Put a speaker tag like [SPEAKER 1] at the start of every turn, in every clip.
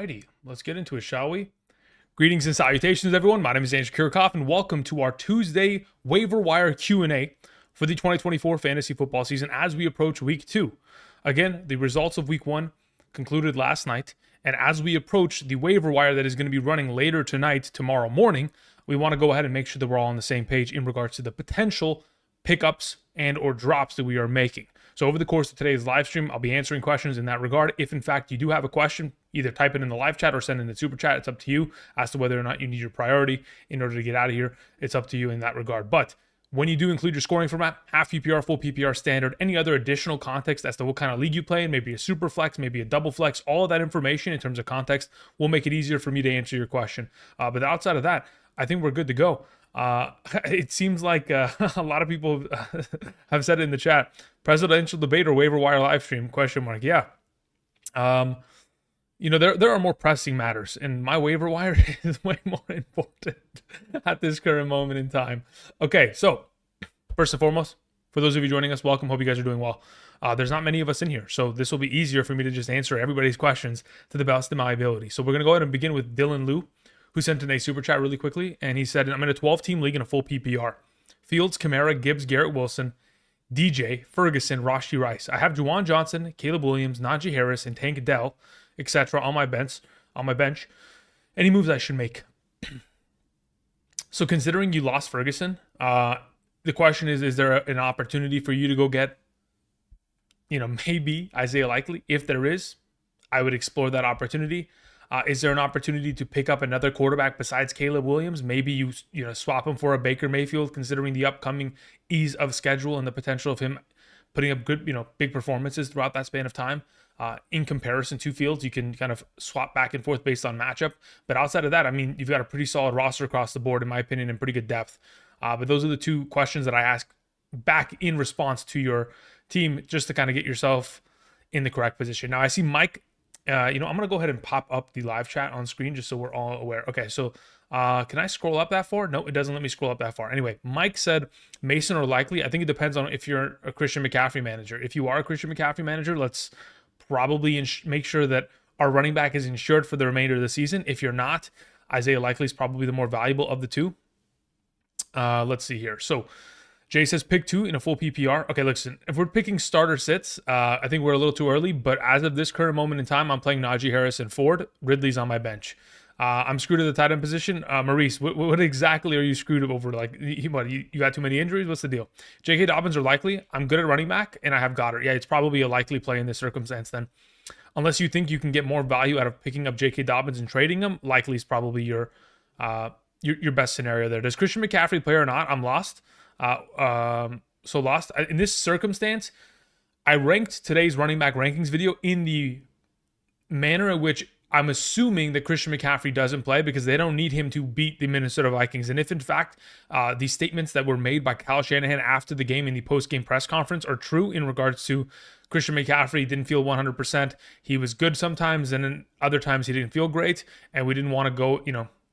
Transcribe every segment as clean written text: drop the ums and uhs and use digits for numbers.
[SPEAKER 1] Alrighty, let's get into it, shall we? Greetings and salutations, everyone. My name is Andrew Kirchhoff, and welcome to our Tuesday waiver wire Q&A for the 2024 fantasy football season as we approach week 2. Again, the results of week 1 concluded last night, and as we approach the waiver wire that is going to be running later tonight, tomorrow morning, we want to go ahead and make sure that we're all on the same page in regards to the potential pickups and or drops that we are making. So over the course of today's live stream, I'll be answering questions in that regard. If in fact you do have a question, either type it in the live chat or send in the super chat. It's up to you as to whether or not you need your priority in order to get out of here. It's up to you in that regard. But when you do include your scoring format, half PPR, full PPR, standard, any other additional context as to what kind of league you play in, maybe a super flex, maybe a double flex, all of that information in terms of context will make it easier for me to answer your question. But outside of that, I think we're good to go. It seems like a lot of people have said it in the chat. Presidential debate or waiver wire live stream? Question mark. Yeah. You know, there are more pressing matters, and my waiver wire is way more important at this current moment in time. Okay, so first and foremost, for those of you joining us, welcome. Hope you guys are doing well. There's not many of us in here, so this will be easier for me to just answer everybody's questions to the best of my ability. So we're going to go ahead and begin with Dylan Liu, who sent in a super chat really quickly, and he said, I'm in a 12-team league in a full PPR. Fields, Kamara, Gibbs, Garrett Wilson, DJ, Ferguson, Rashee Rice. I have Juwan Johnson, Caleb Williams, Najee Harris, and Tank Dell, etc. on my bench. Any moves I should make? So considering you lost Ferguson, the question is there an opportunity for you to go get, maybe Isaiah Likely? If there is, I would explore that opportunity. Is there an opportunity to pick up another quarterback besides Caleb Williams? Maybe you swap him for a Baker Mayfield, considering the upcoming ease of schedule and the potential of him putting up good, big performances throughout that span of time. In comparison to Fields, you can kind of swap back and forth based on matchup. But outside of that, I mean, you've got a pretty solid roster across the board, in my opinion, and pretty good depth. But those are the two questions that I ask back in response to your team, just to kind of get yourself in the correct position. Now, I see Mike. I'm going to go ahead and pop up the live chat on screen just so we're all aware. Okay, so can I scroll up that far? No, it doesn't let me scroll up that far. Anyway, Mike said Mason or Likely. I think it depends on if you're a Christian McCaffrey manager. If you are a Christian McCaffrey manager, let's probably make sure that our running back is insured for the remainder of the season. If you're not, Isaiah Likely is probably the more valuable of the two. Let's see here. So Jay says pick 2 in a full PPR. Okay, listen, if we're picking starter sits, I think we're a little too early, but as of this current moment in time, I'm playing Najee Harris and Ford. Ridley's on my bench. I'm screwed at the tight end position. Maurice, what exactly are you screwed over? Like, you got too many injuries? What's the deal? J.K. Dobbins or Likely? I'm good at running back, and I have Goddard. Yeah, it's probably a likely play in this circumstance then. Unless you think you can get more value out of picking up J.K. Dobbins and trading him, Likely is probably your best scenario there. Does Christian McCaffrey play or not? I'm lost. So lost. In this circumstance, I ranked today's running back rankings video in the manner in which I'm assuming that Christian McCaffrey doesn't play because they don't need him to beat the Minnesota Vikings. And if, in fact, the statements that were made by Kyle Shanahan after the game in the post-game press conference are true in regards to Christian McCaffrey didn't feel 100%. He was good sometimes, and then other times he didn't feel great, and we didn't want to go,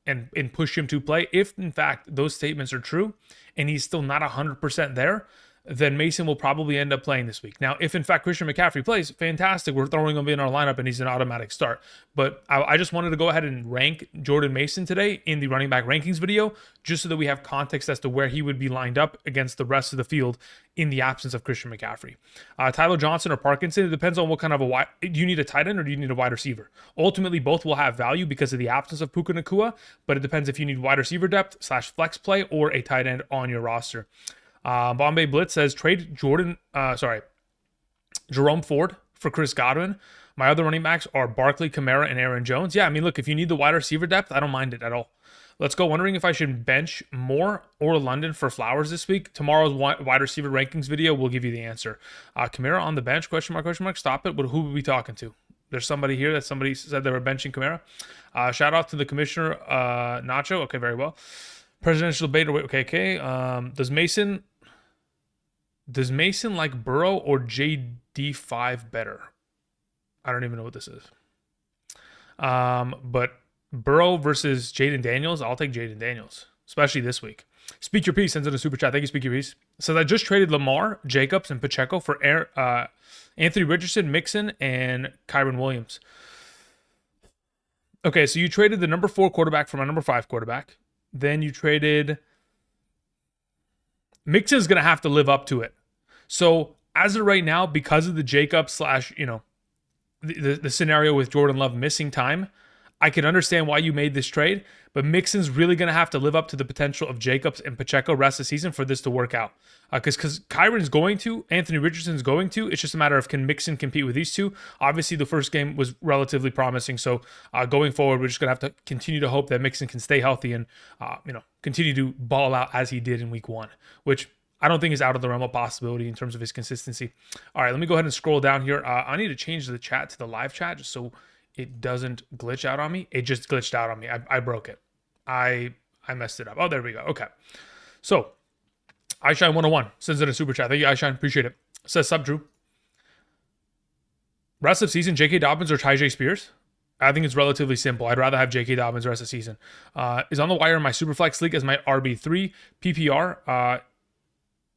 [SPEAKER 1] and push him to play. If, in fact, those statements are true and he's still not 100% there, then Mason will probably end up playing this week. Now, if in fact Christian McCaffrey plays, fantastic. We're throwing him in our lineup and he's an automatic start. But I just wanted to go ahead and rank Jordan Mason today in the running back rankings video, just so that we have context as to where he would be lined up against the rest of the field in the absence of Christian McCaffrey. Tyler Johnson or Parkinson, it depends on what kind of do you need a tight end or do you need a wide receiver? Ultimately, both will have value because of the absence of Puka Nacua, but it depends if you need wide receiver depth / flex play or a tight end on your roster. Bombay Blitz says trade Jerome Ford for Chris Godwin. My other running backs are Barkley, Kamara, and Aaron Jones. Yeah, I mean, look, if you need the wide receiver depth, I don't mind it at all. Let's go. Wondering if I should bench Moore or London for Flowers this week. Tomorrow's wide receiver rankings video will give you the answer. Kamara on the bench? Question mark. Stop it. Who are we talking to? There's somebody here that somebody said they were benching Kamara. Shout out to the commissioner, Nacho. Okay, very well. Presidential debate. Okay. Does Mason like Burrow or JD5 better? I don't even know what this is. But Burrow versus Jaden Daniels, I'll take Jaden Daniels, especially this week. Speak Your Piece sends in a super chat. Thank you, Speak Your Piece. So I just traded Lamar, Jacobs, and Pacheco for Anthony Richardson, Mixon, and Kyron Williams. Okay, so you traded the number 4 quarterback for my number 5 quarterback. Then you traded. Mixon's going to have to live up to it. So as of right now, because of the Jacob slash, the scenario with Jordan Love missing time, I can understand why you made this trade, but Mixon's really going to have to live up to the potential of Jacobs and Pacheco rest of the season for this to work out. Because Kyron's going to, Anthony Richardson's going to. It's just a matter of can Mixon compete with these two. Obviously, the first game was relatively promising, so going forward, we're just going to have to continue to hope that Mixon can stay healthy and continue to ball out as he did in Week 1, which I don't think is out of the realm of possibility in terms of his consistency. All right, let me go ahead and scroll down here. I need to change the chat to the live chat just so it doesn't glitch out on me. It just glitched out on me. I broke it. I messed it up. Oh, there we go. Okay. So, iShine101 sends in a super chat. Thank you, iShine. Appreciate it. Says, sub Drew. Rest of season, J.K. Dobbins or Tyjae Spears? I think it's relatively simple. I'd rather have J.K. Dobbins the rest of the season. Is on the wire in my Superflex League as my RB3 PPR.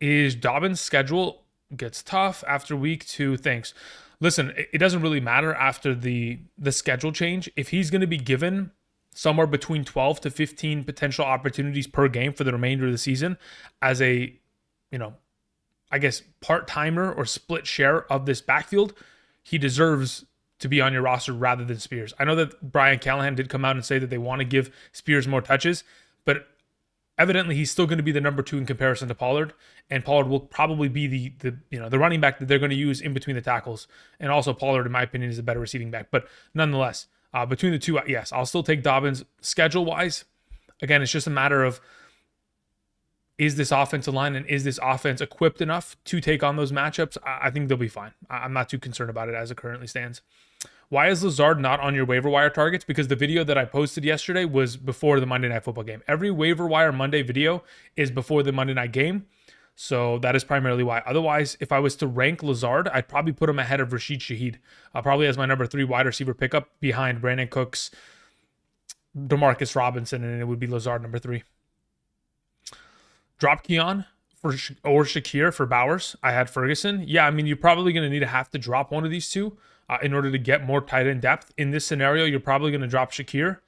[SPEAKER 1] Is Dobbins' schedule gets tough after week 2? Thanks. Listen, it doesn't really matter after the schedule change. If he's going to be given somewhere between 12 to 15 potential opportunities per game for the remainder of the season as a, I guess, part-timer or split share of this backfield, he deserves to be on your roster rather than Spears. I know that Brian Callahan did come out and say that they want to give Spears more touches, but evidently he's still going to be the number 2 in comparison to Pollard, and Pollard will probably be the running back that they're going to use in between the tackles. And also Pollard, in my opinion, is a better receiving back. But nonetheless, between the two, yes, I'll still take Dobbins. Schedule-wise, again, it's just a matter of is this offensive line and is this offense equipped enough to take on those matchups? I think they'll be fine. I'm not too concerned about it as it currently stands. Why is Lazard not on your waiver wire targets? Because the video that I posted yesterday was before the Monday Night Football game. Every waiver wire Monday video is before the Monday night game. So that is primarily why. Otherwise, if I was to rank Lazard, I'd probably put him ahead of Rashid Shaheed. Probably as my number 3 wide receiver pickup behind Brandon Cooks, Demarcus Robinson, and it would be Lazard number 3. Drop Keon or Shakir for Bowers. I had Ferguson. Yeah, I mean, you're probably going to have to drop one of these two. In order to get more tight end depth. In this scenario, you're probably going to drop Shakir.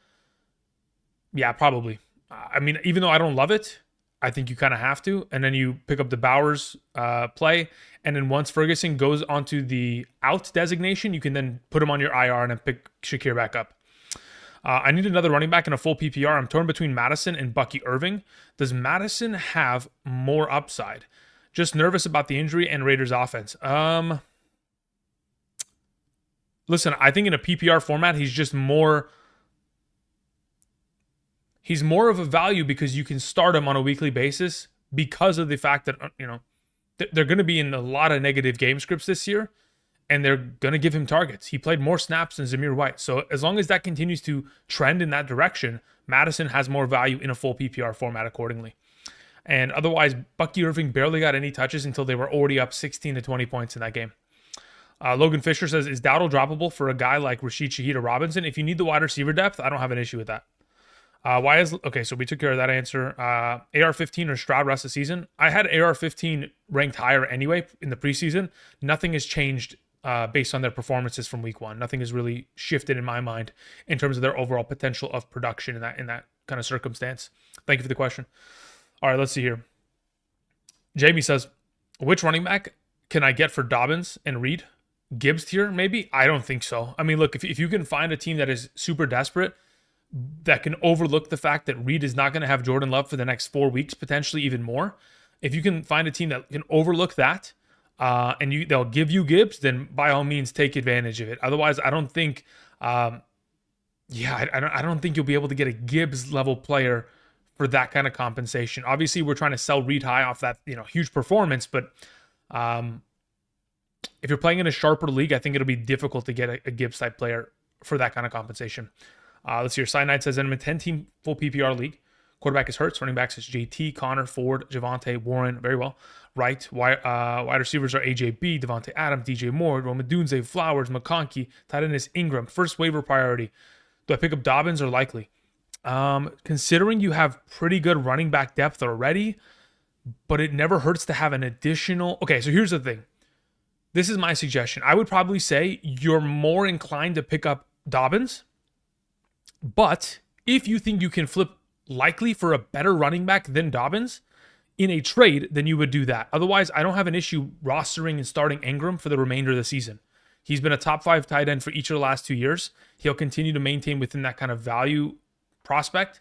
[SPEAKER 1] Yeah, probably. I mean, even though I don't love it, I think you kind of have to. And then you pick up the Bowers play. And then once Ferguson goes onto the out designation, you can then put him on your IR and then pick Shakir back up. I need another running back in a full PPR. I'm torn between Madison and Bucky Irving. Does Madison have more upside? Just nervous about the injury and Raiders offense. Listen, I think in a PPR format, he's more of a value because you can start him on a weekly basis because of the fact that, they're going to be in a lot of negative game scripts this year, and they're going to give him targets. He played more snaps than Zamir White. So as long as that continues to trend in that direction, Madison has more value in a full PPR format accordingly. And otherwise, Bucky Irving barely got any touches until they were already up 16 to 20 points in that game. Logan Fisher says, is Dowdle droppable for a guy like Rashid Shaheed or Robinson? If you need the wide receiver depth, I don't have an issue with that. Okay, so we took care of that answer. AR-15 or Stroud rest of the season? I had AR-15 ranked higher anyway in the preseason. Nothing has changed based on their performances from week 1. Nothing has really shifted in my mind in terms of their overall potential of production in that kind of circumstance. Thank you for the question. All right, let's see here. Jamie says, which running back can I get for Dobbins and Reed? Gibbs tier, maybe? I don't think so. I mean, look, if you can find a team that is super desperate, that can overlook the fact that Reed is not going to have Jordan Love for the next 4 weeks, potentially even more. If you can find a team that can overlook that, and they'll give you Gibbs, then by all means take advantage of it. Otherwise, I don't think, I don't think you'll be able to get a Gibbs level player for that kind of compensation. Obviously, we're trying to sell Reed high off that huge performance, but if you're playing in a sharper league, I think it'll be difficult to get a Gibbs type player for that kind of compensation. Let's see here. Cyanide says, I'm in a 10-team full PPR league. Quarterback is Hurts. Running backs is JT, Connor, Ford, Javonte, Warren. Very well. Right. Wide receivers are AJB, Devontae Adams, DJ Moore, Roman Dunze, Flowers, McConkey. Tight end is Ingram. First waiver priority. Do I pick up Dobbins or Likely? Considering you have pretty good running back depth already, but it never hurts to have an additional. Okay, so here's the thing. This is my suggestion. I would probably say you're more inclined to pick up Dobbins But if you think you can flip likely for a better running back than Dobbins in a trade, then you would do that. Otherwise, I don't have an issue rostering and starting Ingram for the remainder of the season. He's been a top 5 tight end for each of the last 2 years. He'll continue to maintain within that kind of value prospect.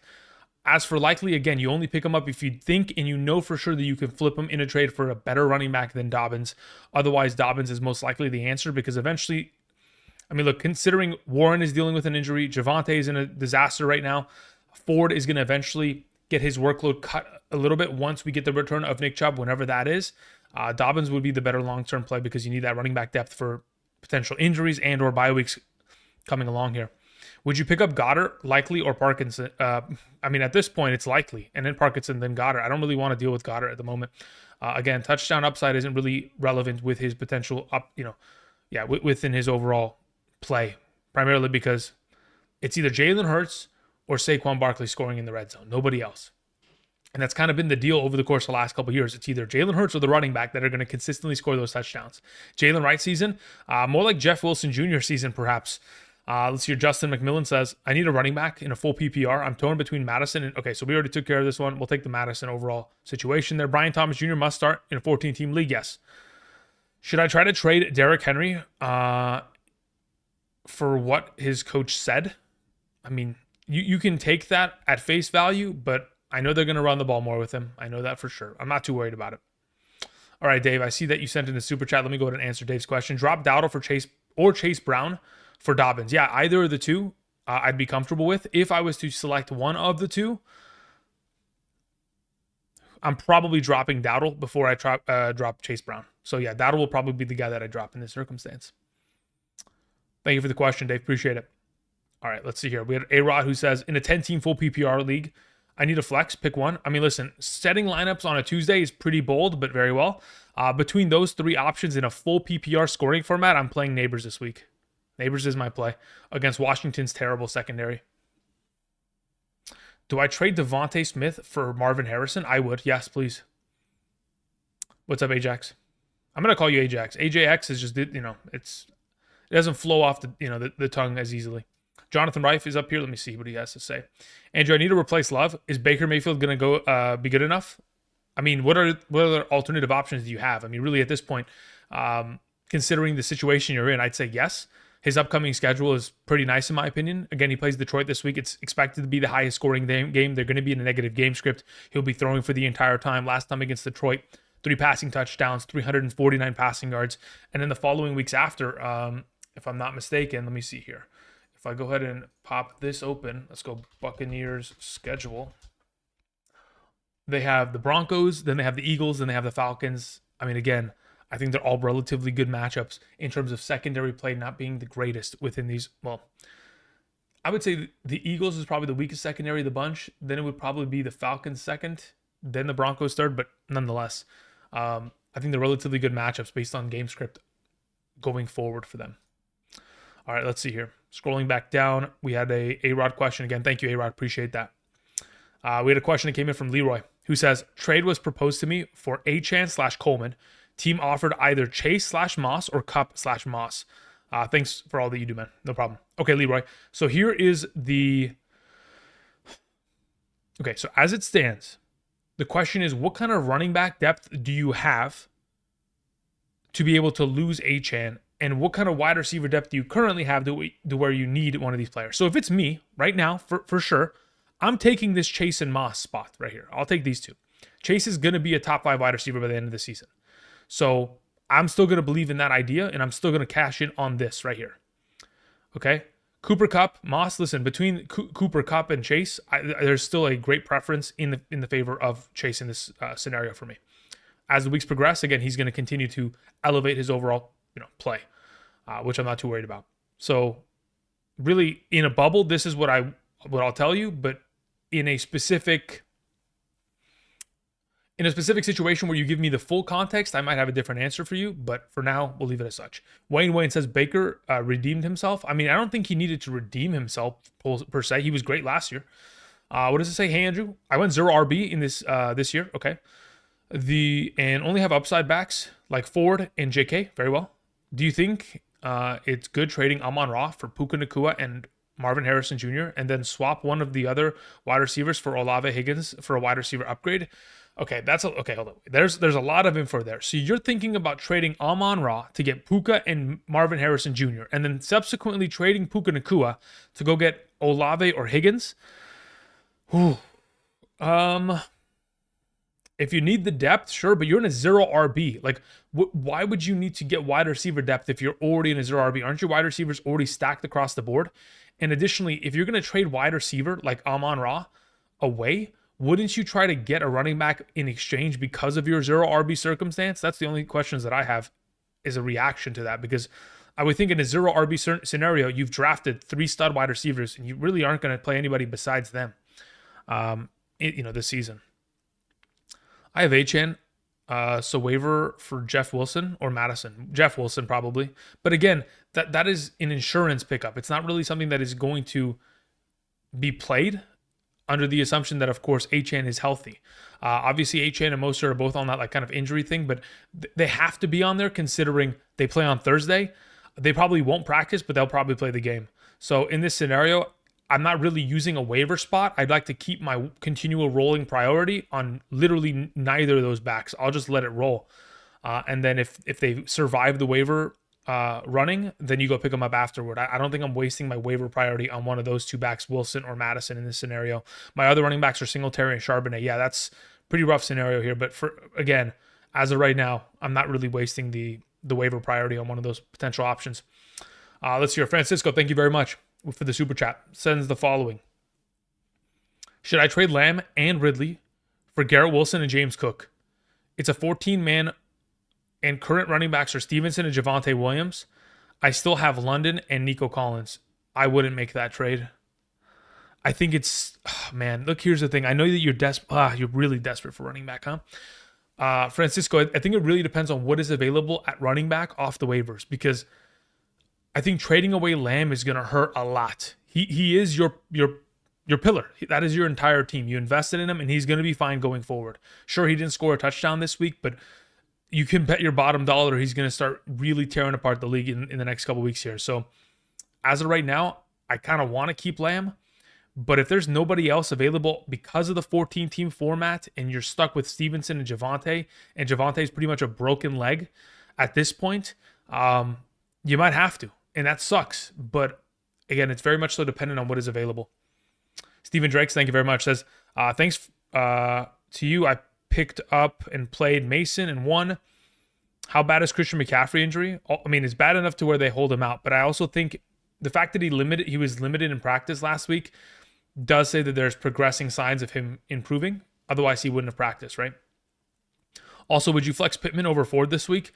[SPEAKER 1] As for likely, again, you only pick him up if you think and you know for sure that you can flip him in a trade for a better running back than Dobbins. Otherwise, Dobbins is most likely the answer because eventually, I mean, look, considering Warren is dealing with an injury, Javonte is in a disaster right now, Ford is going to eventually get his workload cut a little bit once we get the return of Nick Chubb, whenever that is. Dobbins would be the better long-term play because you need that running back depth for potential injuries and or bye weeks coming along here. Would you pick up Goddard, likely, or Parkinson? I mean, at this point, it's likely. And then Parkinson, then Goddard. I don't really want to deal with Goddard at the moment. Again, touchdown upside isn't really relevant with his potential within his overall play. Primarily because it's either Jalen Hurts or Saquon Barkley scoring in the red zone. Nobody else. And that's kind of been the deal over the course of the last couple of years. It's either Jalen Hurts or the running back that are going to consistently score those touchdowns. Jalen Wright season, more like Jeff Wilson Jr. season, perhaps. Let's hear Justin McMillan says, I need a running back in a full PPR. I'm torn between Madison and... Okay, so we already took care of this one. We'll take the Madison overall situation there. Brian Thomas Jr. must start in a 14-team league. Yes. Should I try to trade Derrick Henry for what his coach said? I mean, you can take that at face value, but I know they're going to run the ball more with him. I know that for sure. I'm not too worried about it. All right, Dave, I see that you sent in a super chat. Let me go ahead and answer Dave's question. Drop Dowdle for Chase or Chase Brown for Dobbins. Yeah, either of the two I'd be comfortable with. If I was to select one of the two, I'm probably dropping Dowdle before I drop Chase Brown. So yeah, Dowdle will probably be the guy that I drop in this circumstance. Thank you for the question, Dave. Appreciate it. All right, let's see here. We had A-Rod who says, in a 10-team full PPR league, I need a flex, pick one. I mean, listen, setting lineups on a Tuesday is pretty bold, but very well. Between those 3 options in a full PPR scoring format, I'm playing Neighbors this week. Neighbors is my play against Washington's terrible secondary. Do I trade Devontae Smith for Marvin Harrison? I would. Yes, please. What's up, Ajax? I'm going to call you Ajax. AJX is just, it doesn't flow off the tongue as easily. Jonathan Reif is up here. Let me see what he has to say. Andrew, I need to replace Love. Is Baker Mayfield going to go be good enough? I mean, what other alternative options do you have? I mean, really at this point, considering the situation you're in, I'd say yes. His upcoming schedule is pretty nice in my opinion. Again, he plays Detroit this week. It's expected to be the highest scoring game. They're going to be in a negative game script. He'll be throwing for the entire time. Last time against Detroit, 3 passing touchdowns, 349 passing yards. And then the following weeks after, if I'm not mistaken, let me see here. If I go ahead and pop this open, let's go Buccaneers schedule. They have the Broncos, then they have the Eagles, then they have the Falcons. I mean, again, I think they're all relatively good matchups in terms of secondary play not being the greatest within these. Well, I would say the Eagles is probably the weakest secondary of the bunch. Then it would probably be the Falcons second, then the Broncos third. But nonetheless, I think they're relatively good matchups based on game script going forward for them. All right, let's see here. Scrolling back down, we had a A-Rod question. Again, thank you, A-Rod. Appreciate that. We had a question that came in from Leroy, who says, trade was proposed to me for Achane/Coleman. Team offered either Chase/Moss or Cup/Moss. Thanks for all that you do, man. No problem. Okay, Leroy. So here is the... Okay, so as it stands, the question is, what kind of running back depth do you have to be able to lose Achane? And what kind of wide receiver depth do you currently have to where you need one of these players? So if it's me right now, for sure, I'm taking this Chase and Moss spot right here. I'll take these two. Chase is going to be a top 5 wide receiver by the end of the season. So I'm still going to believe in that idea, and I'm still going to cash in on this right here. Okay? Cooper Kupp, Moss, listen, between Cooper Kupp and Chase, there's still a great preference in the favor of Chase in this scenario for me. As the weeks progress, again, he's going to continue to elevate his overall play, which I'm not too worried about. So really, in a bubble, this is what I'll tell you, but in a specific situation where you give me the full context, I might have a different answer for you, but for now, we'll leave it as such. Wayne says Baker redeemed himself. I mean, I don't think he needed to redeem himself per se. He was great last year. What does it say? Hey, Andrew, I went 0 RB in this year. Okay. And only have upside backs like Ford and JK. Very well. Do you think it's good trading Amon-Ra for Puka Nacua and Marvin Harrison Jr., and then swap one of the other wide receivers for Olave Higgins for a wide receiver upgrade. Okay, okay. Hold on. There's a lot of info there. So you're thinking about trading Amon-Ra to get Puka and Marvin Harrison Jr., and then subsequently trading Puka Nacua to go get Olave or Higgins. Whew. If you need the depth, sure, but you're in a 0 RB. Like, why would you need to get wide receiver depth if you're already in a 0 RB? Aren't your wide receivers already stacked across the board? And additionally, if you're going to trade wide receiver like Amon-Ra away, wouldn't you try to get a running back in exchange because of your 0 RB circumstance? That's the only questions that I have is a reaction to that, because I would think in a 0 RB scenario, you've drafted 3 stud wide receivers and you really aren't going to play anybody besides them, this season. I have Achane, so waiver for Jeff Wilson or Madison. Jeff Wilson probably. But again, that is an insurance pickup. It's not really something that is going to be played under the assumption that, of course, Achane is healthy. Obviously, Achane and Mostert are both on that like kind of injury thing, but they have to be on there considering they play on Thursday. They probably won't practice, but they'll probably play the game. So in this scenario, I'm not really using a waiver spot. I'd like to keep my continual rolling priority on literally neither of those backs. I'll just let it roll. And then if they survive the waiver running, then you go pick them up afterward. I don't think I'm wasting my waiver priority on one of those 2 backs, Wilson or Madison, in this scenario. My other running backs are Singletary and Charbonnet. Yeah, that's pretty rough scenario here. But again, as of right now, I'm not really wasting the waiver priority on one of those potential options. Let's hear Francisco. Thank you very much for the super chat. Sends the following: should I trade Lamb and Ridley for Garrett Wilson and James Cook? It's a 14-man, and current running backs are Stevenson and Javonte Williams. I still have London and Nico Collins. I wouldn't make that trade. I think it's, man, look, here's the thing. I know that you're really desperate for running back, huh? Francisco, I think it really depends on what is available at running back off the waivers, because I think trading away Lamb is going to hurt a lot. He is your pillar. That is your entire team. You invested in him, and he's going to be fine going forward. Sure, he didn't score a touchdown this week, but you can bet your bottom dollar he's going to start really tearing apart the league in the next couple weeks here. So as of right now, I kind of want to keep Lamb, but if there's nobody else available because of the 14-team format and you're stuck with Stevenson and Javonte is pretty much a broken leg at this point, you might have to. And that sucks. But again, it's very much so dependent on what is available. Steven Drakes, thank you very much, says, thanks to you. I picked up and played Mason and won. How bad is Christian McCaffrey injury? I mean, it's bad enough to where they hold him out. But I also think the fact that he was limited in practice last week does say that there's progressing signs of him improving. Otherwise, he wouldn't have practiced, right? Also, would you flex Pittman over Ford this week?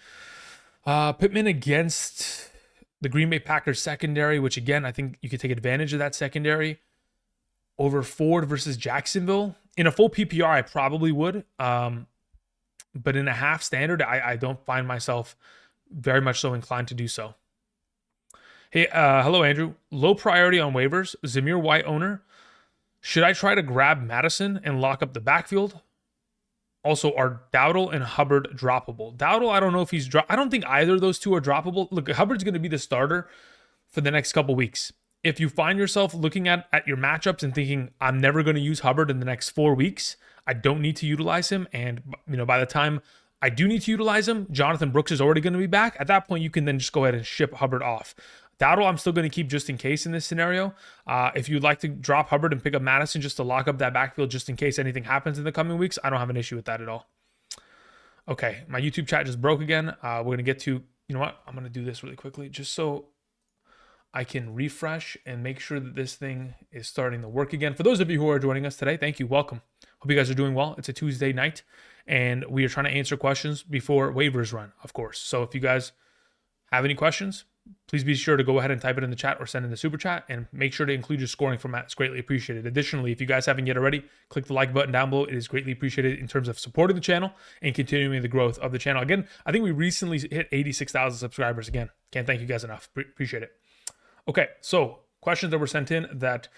[SPEAKER 1] Pittman against the Green Bay Packers secondary, which again, I think you could take advantage of that secondary over Ford versus Jacksonville. In a full PPR, I probably would. But in a half standard, I don't find myself very much so inclined to do so. Hey, hello, Andrew. Low priority on waivers. Zamir White owner. Should I try to grab Madison and lock up the backfield? Also, are Dowdle and Hubbard droppable? Dowdle, I don't know if he's I don't think either of those two are droppable. Look, Hubbard's going to be the starter for the next couple weeks. If you find yourself looking at your matchups and thinking, I'm never going to use Hubbard in the next 4 weeks, I don't need to utilize him. And, by the time I do need to utilize him, Jonathan Brooks is already going to be back. At that point, you can then just go ahead and ship Hubbard off. Dowdle, I'm still going to keep just in case in this scenario. If you'd like to drop Hubbard and pick up Madison just to lock up that backfield just in case anything happens in the coming weeks, I don't have an issue with that at all. Okay, my YouTube chat just broke again. We're going to get to, you know what? I'm going to do this really quickly just so I can refresh and make sure that this thing is starting to work again. For those of you who are joining us today, thank you. Welcome. Hope you guys are doing well. It's a Tuesday night, and we are trying to answer questions before waivers run, of course. So if you guys have any questions, please be sure to go ahead and type it in the chat or send in the super chat, and make sure to include your scoring format. It's greatly appreciated. Additionally, if you guys haven't yet already, click the like button down below. It is greatly appreciated in terms of supporting the channel and continuing the growth of the channel. Again, I think we recently hit 86,000 subscribers again. Can't thank you guys enough. Appreciate it. Okay, so questions that were sent in that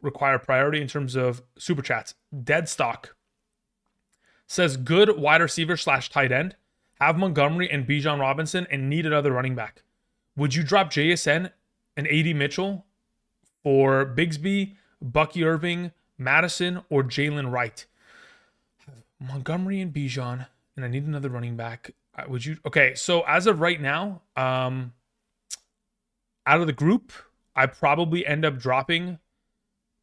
[SPEAKER 1] require priority in terms of super chats. Deadstock says, good wide receiver / tight end. Have Montgomery and Bijan Robinson and need another running back. Would you drop JSN and AD Mitchell for Bigsby, Bucky Irving, Madison, or Jalen Wright? Montgomery and Bijan, and I need another running back. Would you? Okay, so as of right now, out of the group, I probably end up dropping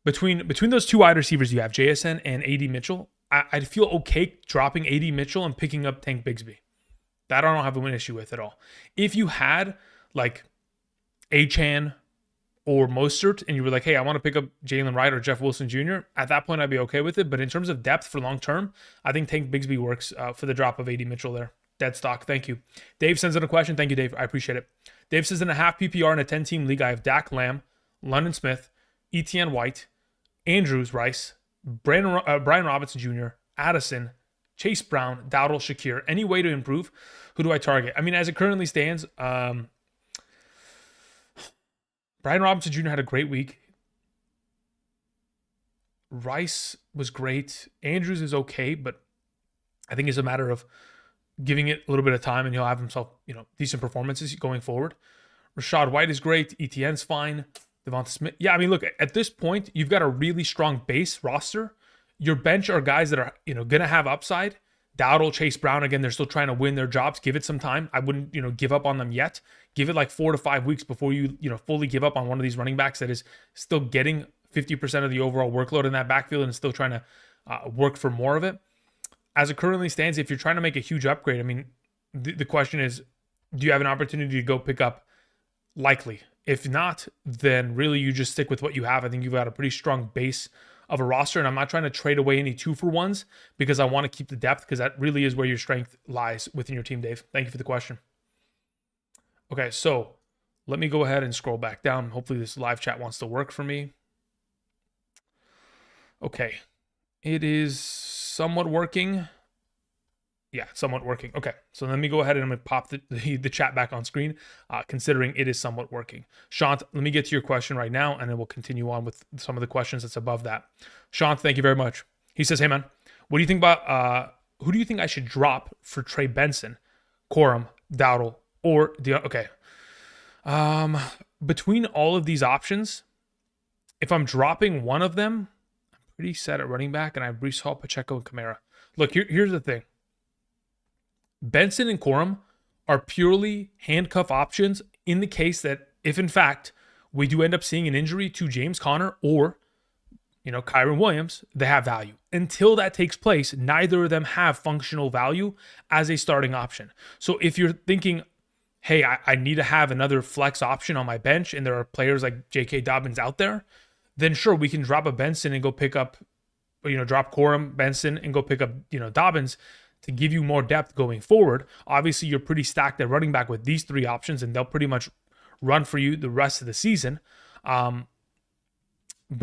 [SPEAKER 1] between those two wide receivers you have, JSN and AD Mitchell. I'd feel okay dropping AD Mitchell and picking up Tank Bigsby. That I don't have an issue with at all. If you had like Achane or Mostert and you were like, hey, I want to pick up Jalen Wright or Jeff Wilson Jr., at that point I'd be okay with it. But in terms of depth for long term, I think Tank Bigsby works for the drop of AD Mitchell there. Dead stock. Thank you. Dave sends in a question. Thank you, Dave. I appreciate it. Dave says in a half PPR in a 10-team league, I have Dak Lamb, London Smith, Etienne White, Andrews Rice, Brian Robinson Jr., Addison, Chase Brown, Dowdle, Shakir. Any way to improve? Who do I target? I mean, as it currently stands, Brian Robinson Jr. had a great week. Rice was great. Andrews is okay, but I think it's a matter of giving it a little bit of time and he'll have himself, decent performances going forward. Rashad White is great. Etienne's fine. Devonta Smith. Yeah, I mean, look, at this point, you've got a really strong base roster. Your bench are guys that are, going to have upside. Dowdle, Chase Brown, again, they're still trying to win their jobs. Give it some time. I wouldn't, give up on them yet. Give it like 4 to 5 weeks before you, fully give up on one of these running backs that is still getting 50% of the overall workload in that backfield and still trying to work for more of it. As it currently stands, if you're trying to make a huge upgrade, I mean, the question is, do you have an opportunity to go pick up Likely? If not, then really you just stick with what you have. I think you've got a pretty strong base of a roster, and I'm not trying to trade away any 2-for-1s because I want to keep the depth because that really is where your strength lies within your team, Dave. Thank you for the question. Okay, so let me go ahead and scroll back down. Hopefully this live chat wants to work for me. Okay, it is somewhat working. Yeah, somewhat working. Okay, so let me go ahead and I'm going to pop the chat back on screen, considering it is somewhat working. Shant, let me get to your question right now, and then we'll continue on with some of the questions that's above that. Shant, thank you very much. He says, hey, man, what do you think about, who do you think I should drop for Trey Benson, Corum, Dowdle, or okay. Between all of these options, if I'm dropping one of them, I'm pretty set at running back, and I have Breece Hall, Pacheco, and Kamara. Look, here's the thing. Benson and Corum are purely handcuff options in the case that if, in fact, we do end up seeing an injury to James Conner or, Kyron Williams, they have value. Until that takes place, neither of them have functional value as a starting option. So if you're thinking, hey, I need to have another flex option on my bench and there are players like J.K. Dobbins out there, then sure, we can drop a Benson and go pick up, drop Corum, Benson, and go pick up, Dobbins, to give you more depth going forward. Obviously, you're pretty stacked at running back with these three options, and they'll pretty much run for you the rest of the season. But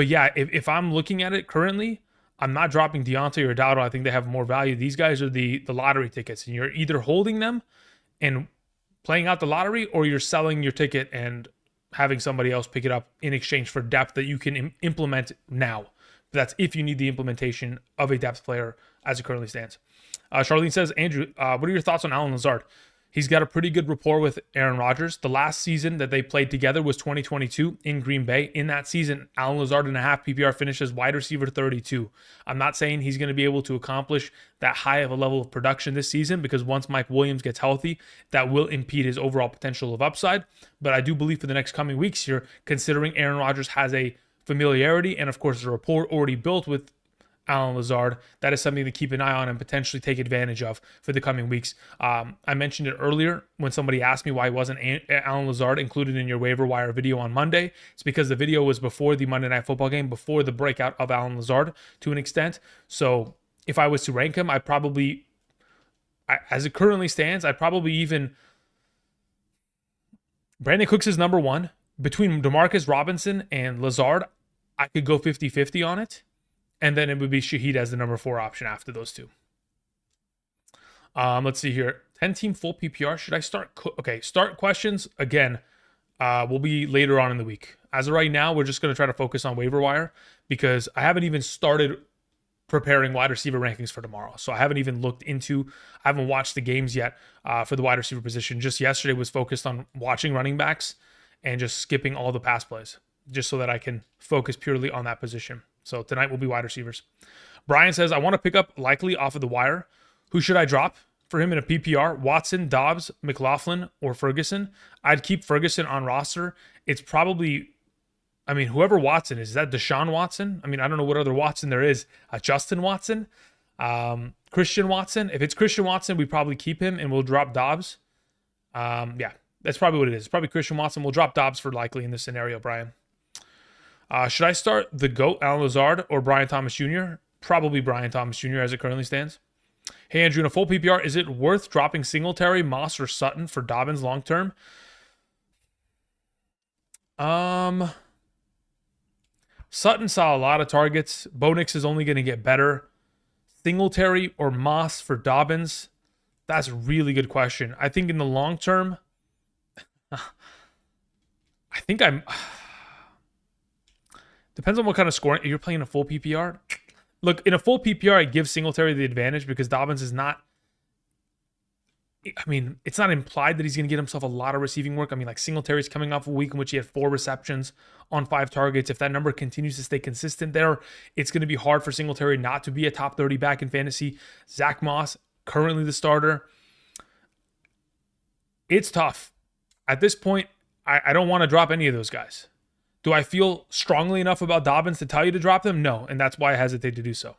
[SPEAKER 1] yeah, if I'm looking at it currently, I'm not dropping Deontay or Dowdle. I think they have more value. These guys are the lottery tickets, and you're either holding them and playing out the lottery, or you're selling your ticket and having somebody else pick it up in exchange for depth that you can implement now. That's if you need the implementation of a depth player as it currently stands. Charlene says, Andrew, what are your thoughts on Allen Lazard? He's got a pretty good rapport with Aaron Rodgers. The last season that they played together was 2022 in Green Bay. In that season, Allen Lazard in a half PPR finishes wide receiver 32. I'm not saying he's going to be able to accomplish that high of a level of production this season because once Mike Williams gets healthy, that will impede his overall potential of upside. But I do believe for the next coming weeks here, considering Aaron Rodgers has a familiarity and, of course, a rapport already built with Allen Lazard, that is something to keep an eye on and potentially take advantage of for the coming weeks. I mentioned it earlier when somebody asked me why wasn't Allen Lazard included in your waiver wire video on Monday. It's because the video was before the Monday Night Football game, before the breakout of Allen Lazard to an extent. So if I was to rank him, as it currently stands, I'd probably even... Brandon Cooks is number one. Between DeMarcus Robinson and Lazard, I could go 50-50 on it. And then it would be Shaheed as the number 4 option after those two. Let's see here. 10-team full PPR. Should I start? Okay, start questions. Again, will be later on in the week. As of right now, we're just going to try to focus on waiver wire because I haven't even started preparing wide receiver rankings for tomorrow. So I haven't even I haven't watched the games yet for the wide receiver position. Just yesterday was focused on watching running backs and just skipping all the pass plays. just so that I can focus purely on that position. So tonight will be wide receivers. Brian says, I want to pick up Likely off of the wire. Who should I drop for him in a PPR? Watson, Dobbs, McLaughlin, or Ferguson? I'd keep Ferguson on roster. It's probably, I mean, whoever Watson is that Deshaun Watson? I mean, I don't know what other Watson there is. Justin Watson? Christian Watson? If it's Christian Watson, we probably keep him and we'll drop Dobbs. Yeah, that's probably what it is. It's probably Christian Watson. We'll drop Dobbs for Likely in this scenario, Brian. Should I start the GOAT, Alan Lazard, or Brian Thomas Jr.? Probably Brian Thomas Jr. as it currently stands. Hey, Andrew, in a full PPR, is it worth dropping Singletary, Moss, or Sutton for Dobbins long term? Sutton saw a lot of targets. Bo Nix is only going to get better. Singletary or Moss for Dobbins? That's a really good question. I think in the long term, I think depends on what kind of scoring. If you're playing a full PPR, look, in a full PPR, I give Singletary the advantage because Dobbins is not, I mean, it's not implied that he's going to get himself a lot of receiving work. I mean, like Singletary's coming off a week in which he had 4 receptions on 5 targets. If that number continues to stay consistent there, it's going to be hard for Singletary not to be a top 30 back in fantasy. Zach Moss, currently the starter. It's tough. At this point, I don't want to drop any of those guys. Do I feel strongly enough about Dobbins to tell you to drop them? No, and that's why I hesitate to do so.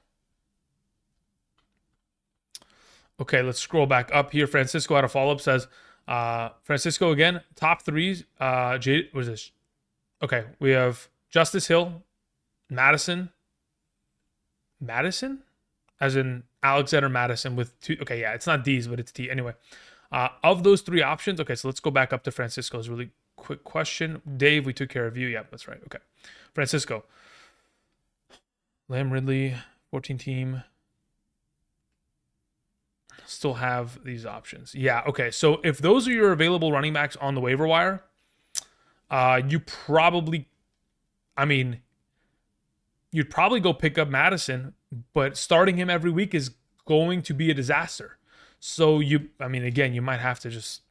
[SPEAKER 1] Okay, let's scroll back up here. Francisco had a follow-up, says, Francisco again, top 3s. What is this? Okay, we have Justice Hill, Madison, as in Alexander Madison with 2. Okay, yeah, it's not D's, but it's T. Anyway, of those 3 options, okay, so let's go back up to Francisco's really quick question. Dave, we took care of you. Yeah, that's right. Okay. Francisco. Lamb, Ridley, 14 team. Still have these options. Yeah, okay. So if those are your available running backs on the waiver wire, you probably, I mean, you'd probably go pick up Madison, but starting him every week is going to be a disaster. So I mean, again, you might have to just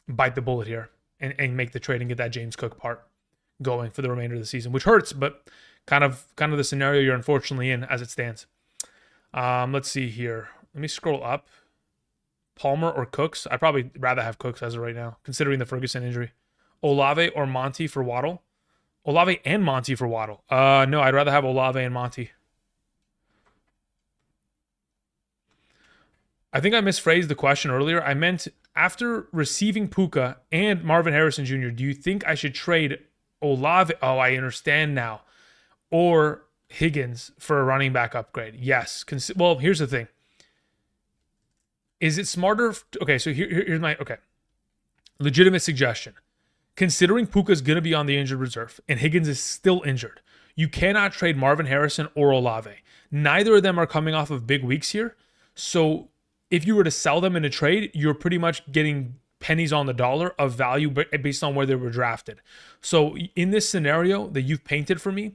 [SPEAKER 1] bite the bullet here and make the trade and get that James Cook part going for the remainder of the season, which hurts, but kind of the scenario you're unfortunately in as it stands. Let's see here. Let me scroll up. Palmer or Cooks? I'd probably rather have Cooks as of right now, considering the Ferguson injury. Olave or Monty for Waddle? Olave and Monty for Waddle. No, I'd rather have Olave and Monty. I think I misphrased the question earlier. I meant after receiving Puka and Marvin Harrison Jr., do you think I should trade Olave? Oh, I understand now. Or Higgins for a running back upgrade? Yes. Well, here's the thing. Is it smarter? Okay, so here's my, legitimate suggestion. Considering Puka's going to be on the injured reserve and Higgins is still injured, you cannot trade Marvin Harrison or Olave. Neither of them are coming off of big weeks here. So if you were to sell them in a trade, you're pretty much getting pennies on the dollar of value based on where they were drafted. So in this scenario that you've painted for me,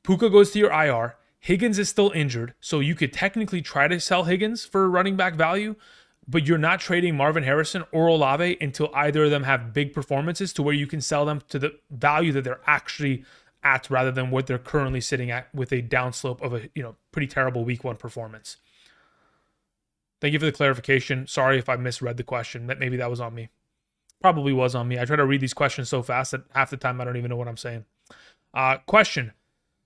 [SPEAKER 1] Puka goes to your IR. Higgins is still injured, so you could technically try to sell Higgins for running back value, but you're not trading Marvin Harrison or Olave until either of them have big performances to where you can sell them to the value that they're actually at rather than what they're currently sitting at with a downslope of a pretty terrible week 1 performance. Thank you for the clarification. Sorry if I misread the question. Maybe that was on me. Probably was on me. I try to read these questions so fast that half the time I don't even know what I'm saying. Question.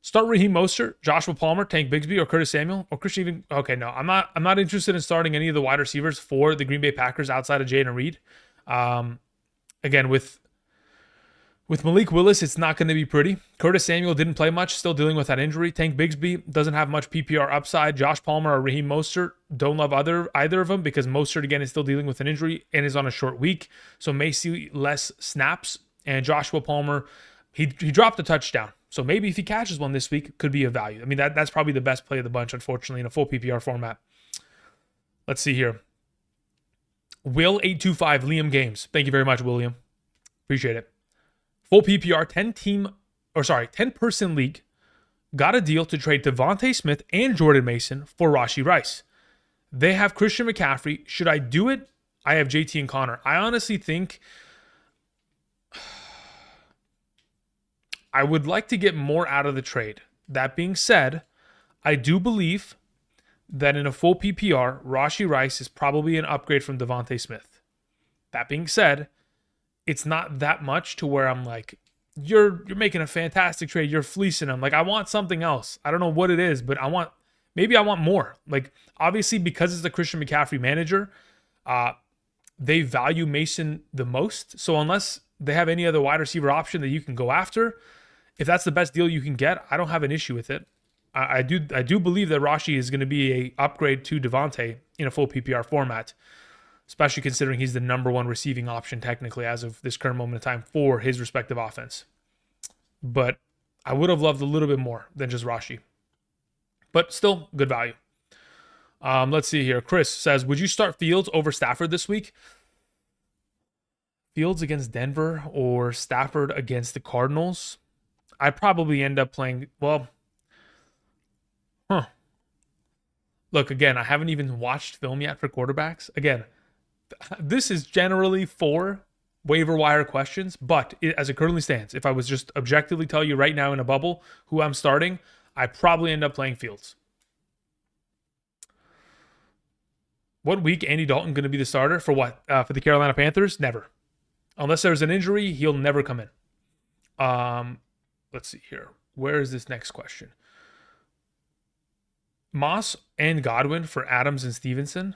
[SPEAKER 1] Start Raheem Mostert, Joshua Palmer, Tank Bigsby, or Curtis Samuel, or Christian even. Okay, no, I'm not interested in starting any of the wide receivers for the Green Bay Packers outside of Jayden Reed. Again, with Malik Willis, it's not going to be pretty. Curtis Samuel didn't play much, still dealing with that injury. Tank Bigsby doesn't have much PPR upside. Josh Palmer or Raheem Mostert, don't love either of them because Mostert, again, is still dealing with an injury and is on a short week, so may see less snaps. And Joshua Palmer, he dropped a touchdown. So maybe if he catches one this week, could be of value. I mean, that's probably the best play of the bunch, unfortunately, in a full PPR format. Let's see here. Will825, Liam Games. Thank you very much, William. Appreciate it. Full PPR, 10-person league. Got a deal to trade Devontae Smith and Jordan Mason for Rashee Rice. They have Christian McCaffrey. Should I do it? I have JT and Connor. I honestly think I would like to get more out of the trade. That being said, I do believe that in a full PPR, Rashee Rice is probably an upgrade from Devontae Smith. That being said, it's not that much to where I'm like, you're making a fantastic trade. You're fleecing him. Like, I want something else. I don't know what it is, but maybe I want more. Like, obviously, because it's the Christian McCaffrey manager, they value Mason the most. So unless they have any other wide receiver option that you can go after, if that's the best deal you can get, I don't have an issue with it. I do believe that Rashee is going to be a upgrade to Devontae in a full PPR format, especially considering he's the number one receiving option technically as of this current moment in time for his respective offense. But I would have loved a little bit more than just Rashee. But still, good value. Let's see here. Chris says, would you start Fields over Stafford this week? Fields against Denver or Stafford against the Cardinals? I'd probably end up playing, Look, again, I haven't even watched film yet for quarterbacks. Again, this is generally for waiver wire questions, but as it currently stands, if I was just objectively tell you right now in a bubble who I'm starting, I probably end up playing Fields. What week Andy Dalton going to be the starter? For what? For the Carolina Panthers? Never. Unless there's an injury, he'll never come in. Let's see here. Where is this next question? Moss and Godwin for Adams and Stevenson.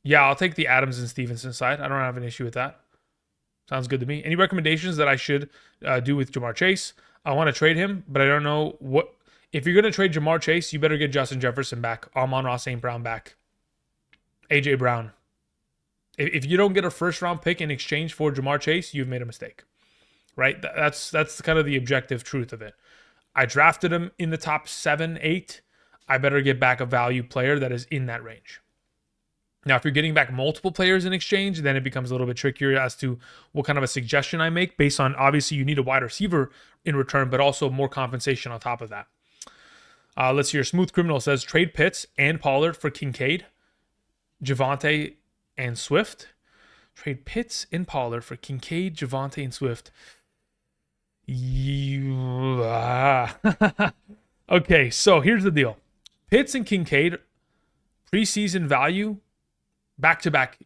[SPEAKER 1] Yeah, I'll take the Adams and Stevenson side. I don't have an issue with that. Sounds good to me. Any recommendations that I should do with Jamar Chase? I want to trade him, but I don't know what. If you're going to trade Jamar Chase, you better get Justin Jefferson back, Amon-Ra St. Brown back, A.J. Brown. If you don't get a first-round pick in exchange for Jamar Chase, you've made a mistake, right? That's kind of the objective truth of it. I drafted him in the top 7, 8. I better get back a value player that is in that range. Now, if you're getting back multiple players in exchange, then it becomes a little bit trickier as to what kind of a suggestion I make based on, obviously, you need a wide receiver in return, but also more compensation on top of that. Let's see here. Smooth Criminal says, trade Pitts and Pollard for Kincaid, Javonte, and Swift. Trade Pitts and Pollard for Kincaid, Javonte, and Swift. Okay, so here's the deal. Pitts and Kincaid, preseason value, back-to-back.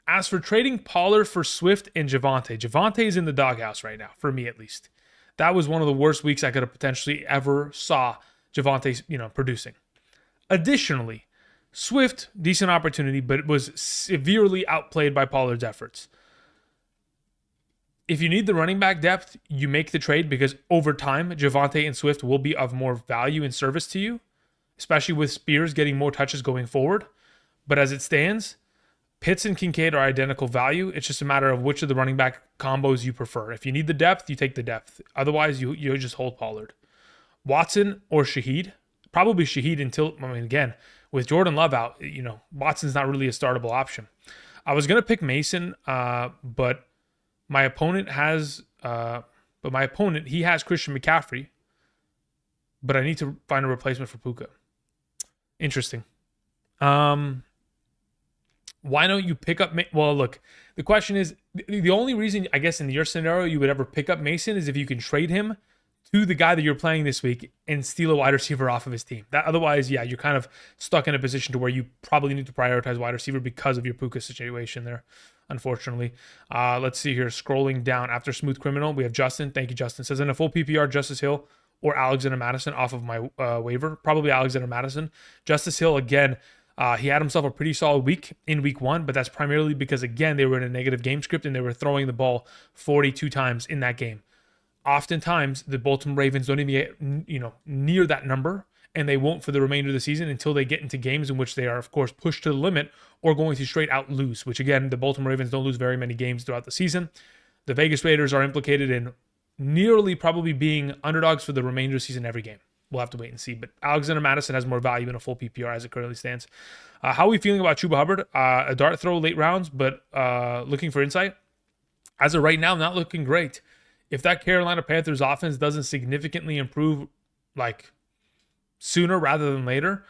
[SPEAKER 1] As for trading Pollard for Swift and Javonte is in the doghouse right now, for me at least. That was one of the worst weeks I could have potentially ever saw Javonte, producing. Additionally, Swift, decent opportunity, but it was severely outplayed by Pollard's efforts. If you need the running back depth, you make the trade because over time, Javonte and Swift will be of more value and service to you, especially with Spears getting more touches going forward. But as it stands, Pitts and Kincaid are identical value. It's just a matter of which of the running back combos you prefer. If you need the depth, you take the depth. Otherwise, you just hold Pollard. Watson or Shaheed? Probably Shaheed until, again, with Jordan Love out, Watson's not really a startable option. I was going to pick Mason, but my opponent has Christian McCaffrey, but I need to find a replacement for Puka. Interesting. Why don't you pick up? Well, look, the question is, the only reason I guess in your scenario you would ever pick up Mason is if you can trade him to the guy that you're playing this week and steal a wide receiver off of his team. Otherwise, yeah, you're kind of stuck in a position to where you probably need to prioritize wide receiver because of your Puka situation there, unfortunately. Let's see here. Scrolling down after Smooth Criminal, we have Justin. Thank you, Justin. Says in a full PPR, Justice Hill or Alexander Madison off of my waiver. Probably Alexander Madison. Justice Hill, again, he had himself a pretty solid week in week 1, but that's primarily because, again, they were in a negative game script and they were throwing the ball 42 times in that game. Oftentimes, the Baltimore Ravens don't even get, near that number, and they won't for the remainder of the season until they get into games in which they are, of course, pushed to the limit or going to straight out lose, which, again, the Baltimore Ravens don't lose very many games throughout the season. The Vegas Raiders are implicated in nearly probably being underdogs for the remainder of the season every game. We'll have to wait and see. But Alexander Madison has more value in a full PPR as it currently stands. How are we feeling about Chuba Hubbard? A dart throw late rounds, but looking for insight. As of right now, not looking great. If that Carolina Panthers offense doesn't significantly improve sooner rather than later,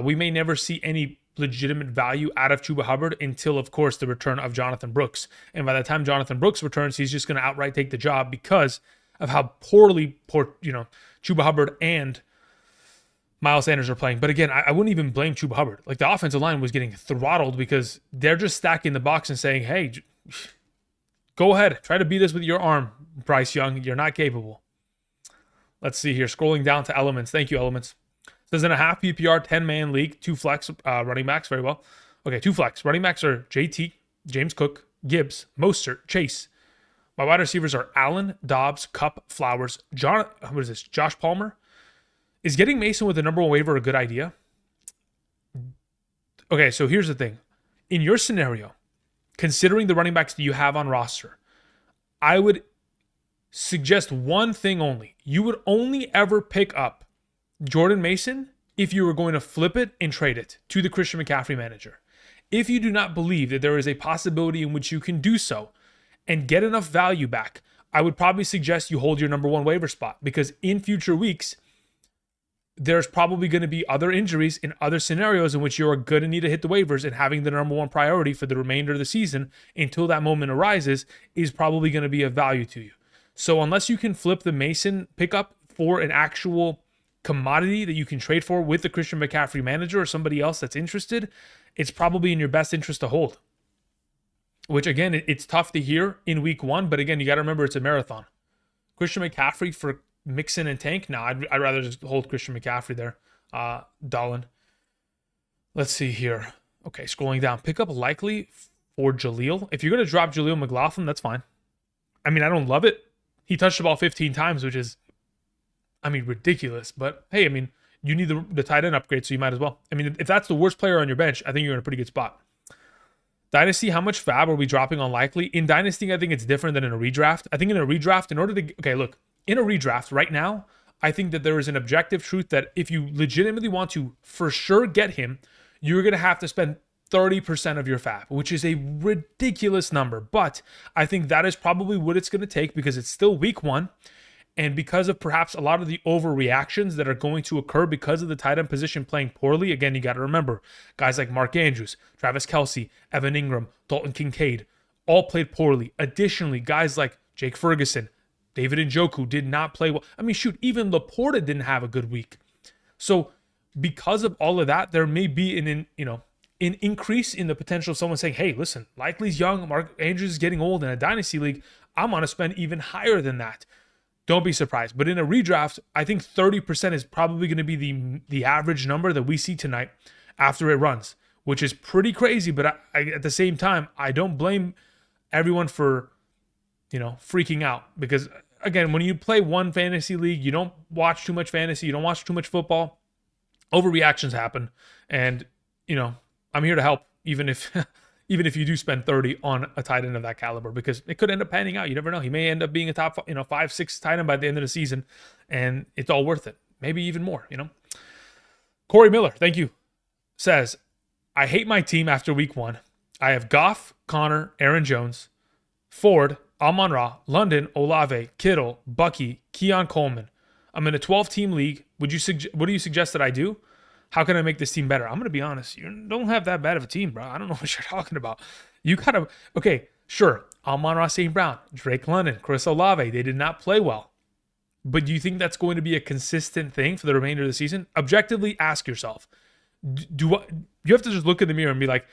[SPEAKER 1] we may never see any legitimate value out of Chuba Hubbard until, of course, the return of Jonathan Brooks. And by the time Jonathan Brooks returns, he's just going to outright take the job because of how poorly Chuba Hubbard and Miles Sanders are playing. But again, I wouldn't even blame Chuba Hubbard. Like, the offensive line was getting throttled because they're just stacking the box and saying, hey, go ahead, try to beat us with your arm, Bryce Young. You're not capable. Let's see here. Scrolling down to Elements. Thank you, Elements. Says in a half PPR 10-man league, 2 flex running backs. Very well. Okay, 2 flex. Running backs are JT, James Cook, Gibbs, Mostert, Chase. My wide receivers are Allen, Dobbs, Kupp, Flowers, Josh Palmer. Is getting Mason with the number 1 waiver a good idea? Okay, so here's the thing. In your scenario, considering the running backs that you have on roster, I would suggest one thing only. You would only ever pick up Jordan Mason if you were going to flip it and trade it to the Christian McCaffrey manager. If you do not believe that there is a possibility in which you can do so and get enough value back, I would probably suggest you hold your number 1 waiver spot, because in future weeks, there's probably going to be other injuries in other scenarios in which you are going to need to hit the waivers, and having the number 1 priority for the remainder of the season until that moment arises is probably going to be of value to you. So unless you can flip the Mason pickup for an actual commodity that you can trade for with the Christian McCaffrey manager or somebody else that's interested, it's probably in your best interest to hold. Which, again, it's tough to hear in week 1, but again, you got to remember it's a marathon. Christian McCaffrey for Mixon and Tank? No, I'd rather just hold Christian McCaffrey there. Dolan. Let's see here. Okay, scrolling down. Pick up likely for Jaleel. If you're going to drop Jaleel McLaughlin, that's fine. I mean, I don't love it. He touched the ball 15 times, which is, ridiculous. But hey, you need the tight end upgrade, so you might as well. If that's the worst player on your bench, I think you're in a pretty good spot. Dynasty, how much fab are we dropping on likely? In Dynasty, I think it's different than in a redraft. I think in a redraft, in a redraft right now, I think that there is an objective truth that if you legitimately want to for sure get him, you're going to have to spend 30% of your fab, which is a ridiculous number. But I think that is probably what it's going to take, because it's still week 1. And because of perhaps a lot of the overreactions that are going to occur because of the tight end position playing poorly. Again, you got to remember, guys like Mark Andrews, Travis Kelce, Evan Ingram, Dalton Kincaid, all played poorly. Additionally, guys like Jake Ferguson, David Njoku did not play well. Even Laporta didn't have a good week. So because of all of that, there may be an increase in the potential of someone saying, hey, listen, Likely's young, Mark Andrews is getting old in a dynasty league. I'm going to spend even higher than that. Don't be surprised. But in a redraft, I think 30% is probably going to be the average number that we see tonight after it runs, which is pretty crazy. But at the same time, I don't blame everyone for, freaking out. Because, again, when you play one fantasy league, you don't watch too much fantasy, you don't watch too much football. Overreactions happen. And, I'm here to help, even if you do spend 30 on a tight end of that caliber, because it could end up panning out. You never know. He may end up being a top, 5-6 tight end by the end of the season, and it's all worth it. Maybe even more, Corey Miller, thank you, says, I hate my team after week 1. I have Goff, Connor, Aaron Jones, Ford, Amon-Ra, London, Olave, Kittle, Bucky, Keon Coleman. I'm in a 12-team league. What do you suggest that I do? How can I make this team better? I'm going to be honest. You don't have that bad of a team, bro. I don't know what you're talking about. You got to, okay, sure. Amon-Ra St. Brown, Drake London, Chris Olave, they did not play well. But do you think that's going to be a consistent thing for the remainder of the season? Objectively, ask yourself. You have to just look in the mirror and be like,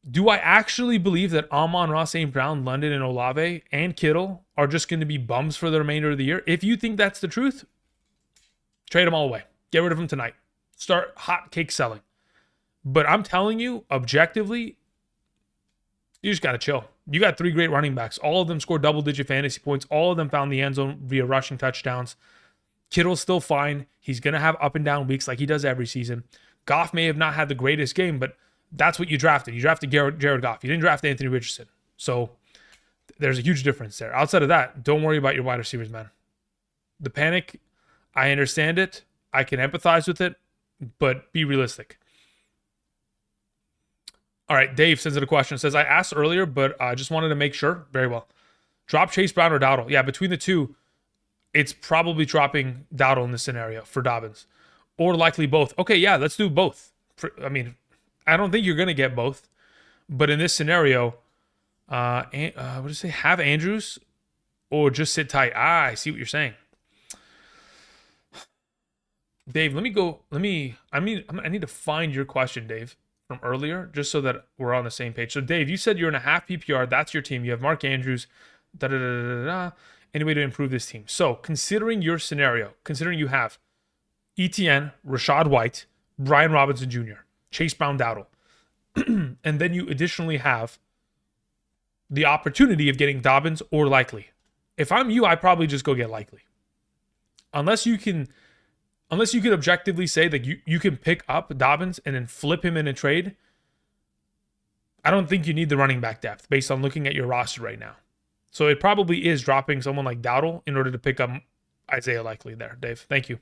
[SPEAKER 1] do I actually believe that Amon-Ra St. Brown, London, and Olave, and Kittle are just going to be bums for the remainder of the year? If you think that's the truth, trade them all away. Get rid of them tonight. Start hot cake selling. But I'm telling you, objectively, you just got to chill. You got 3 great running backs. All of them scored double-digit fantasy points. All of them found the end zone via rushing touchdowns. Kittle's still fine. He's going to have up and down weeks like he does every season. Goff may have not had the greatest game, but that's what you drafted. You drafted Jared Goff. You didn't draft Anthony Richardson. So there's a huge difference there. Outside of that, don't worry about your wide receivers, man. The panic, I understand it. I can empathize with it. But be realistic. All right, Dave sends in a question. Says, I asked earlier, but I just wanted to make sure. Very well. Drop Chase Brown or Dowdle. Yeah, between the two, it's probably dropping Dowdle in this scenario for Dobbins. Or likely both. Okay, yeah, let's do both. I don't think you're going to get both. But in this scenario, what did you say? Have Andrews or just sit tight? I see what you're saying. Dave, let me go. I need to find your question, Dave, from earlier, just so that we're on the same page. So, Dave, you said you're in a half PPR. That's your team. You have Mark Andrews. Da da da da da. Any way to improve this team? So, considering your scenario, considering you have ETN, Rashad White, Brian Robinson Jr., Chase Brown Dowdle, and then you additionally have the opportunity of getting Dobbins or Likely. If I'm you, I'd probably just go get Likely. Unless you can objectively say that you can pick up Dobbins and then flip him in a trade, I don't think you need the running back depth based on looking at your roster right now. So it probably is dropping someone like Dowdle in order to pick up Isaiah Likely there, Dave. Thank you.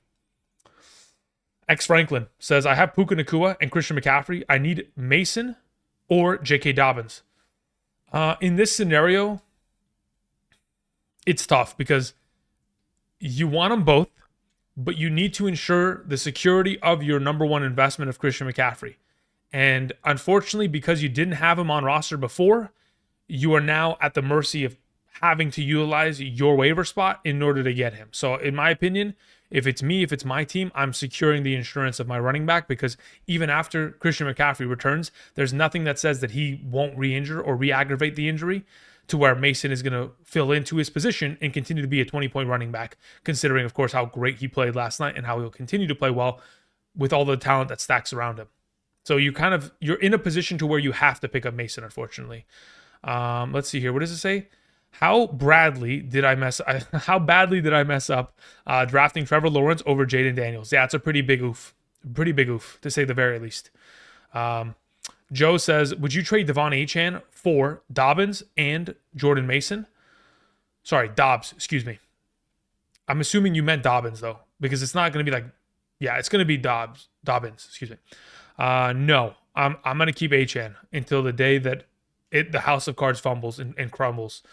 [SPEAKER 1] X Franklin says, I have Puka Nacua and Christian McCaffrey. I need Mason or J.K. Dobbins. In this scenario, it's tough because you want them both, but you need to ensure the security of your number one investment of Christian McCaffrey. And unfortunately, because you didn't have him on roster before, you are now at the mercy of having to utilize your waiver spot in order to get him. So in my opinion, if it's me, if it's my team, I'm securing the insurance of my running back, because even after Christian McCaffrey returns, there's nothing that says that he won't re-injure or re-aggravate the injury to where Mason is going to fill into his position and continue to be a 20-point running back, considering, of course, how great he played last night and how he'll continue to play well with all the talent that stacks around him. So you're in a position to where you have to pick up Mason, unfortunately. Let's see here. What does it say? How badly did I mess up drafting Trevor Lawrence over Jaden Daniels? Yeah, it's a pretty big oof. Pretty big oof, to say the very least. Joe says, would you trade Devon Achane for Dobbins and Jordan Mason? Sorry, Dobbs, excuse me. I'm assuming you meant Dobbins, though, because it's not going to be like, yeah, it's going to be Dobbins, excuse me. No, I'm going to keep Achane until the day that the house of cards fumbles and crumbles.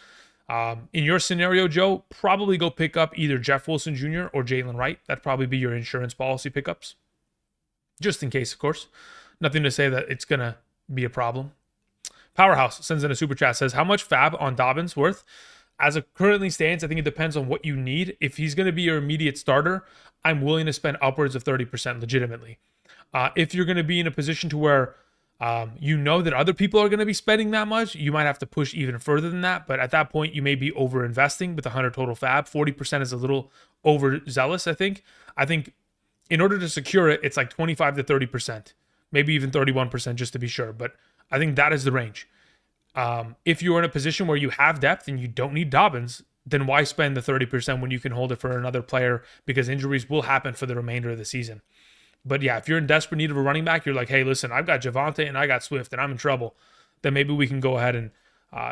[SPEAKER 1] In your scenario, Joe, probably go pick up either Jeff Wilson Jr. or Jalen Wright. That'd probably be your insurance policy pickups. Just in case, of course. Nothing to say that it's going to be a problem. Powerhouse sends in a super chat, says, how much fab on Dobbins worth? As it currently stands, I think it depends on what you need. If he's going to be your immediate starter, I'm willing to spend upwards of 30% legitimately. If you're going to be in a position to where you know that other people are going to be spending that much, you might have to push even further than that. But at that point, you may be over-investing with 100 total fab. 40% is a little overzealous, I think. I think in order to secure it, it's like 25 to 30%. Maybe even 31% just to be sure. But I think that is the range. If you're in a position where you have depth and you don't need Dobbins, then why spend the 30% when you can hold it for another player? Because injuries will happen for the remainder of the season. But yeah, if you're in desperate need of a running back, you're like, hey, listen, I've got Javonte and I got Swift and I'm in trouble, then maybe we can go ahead and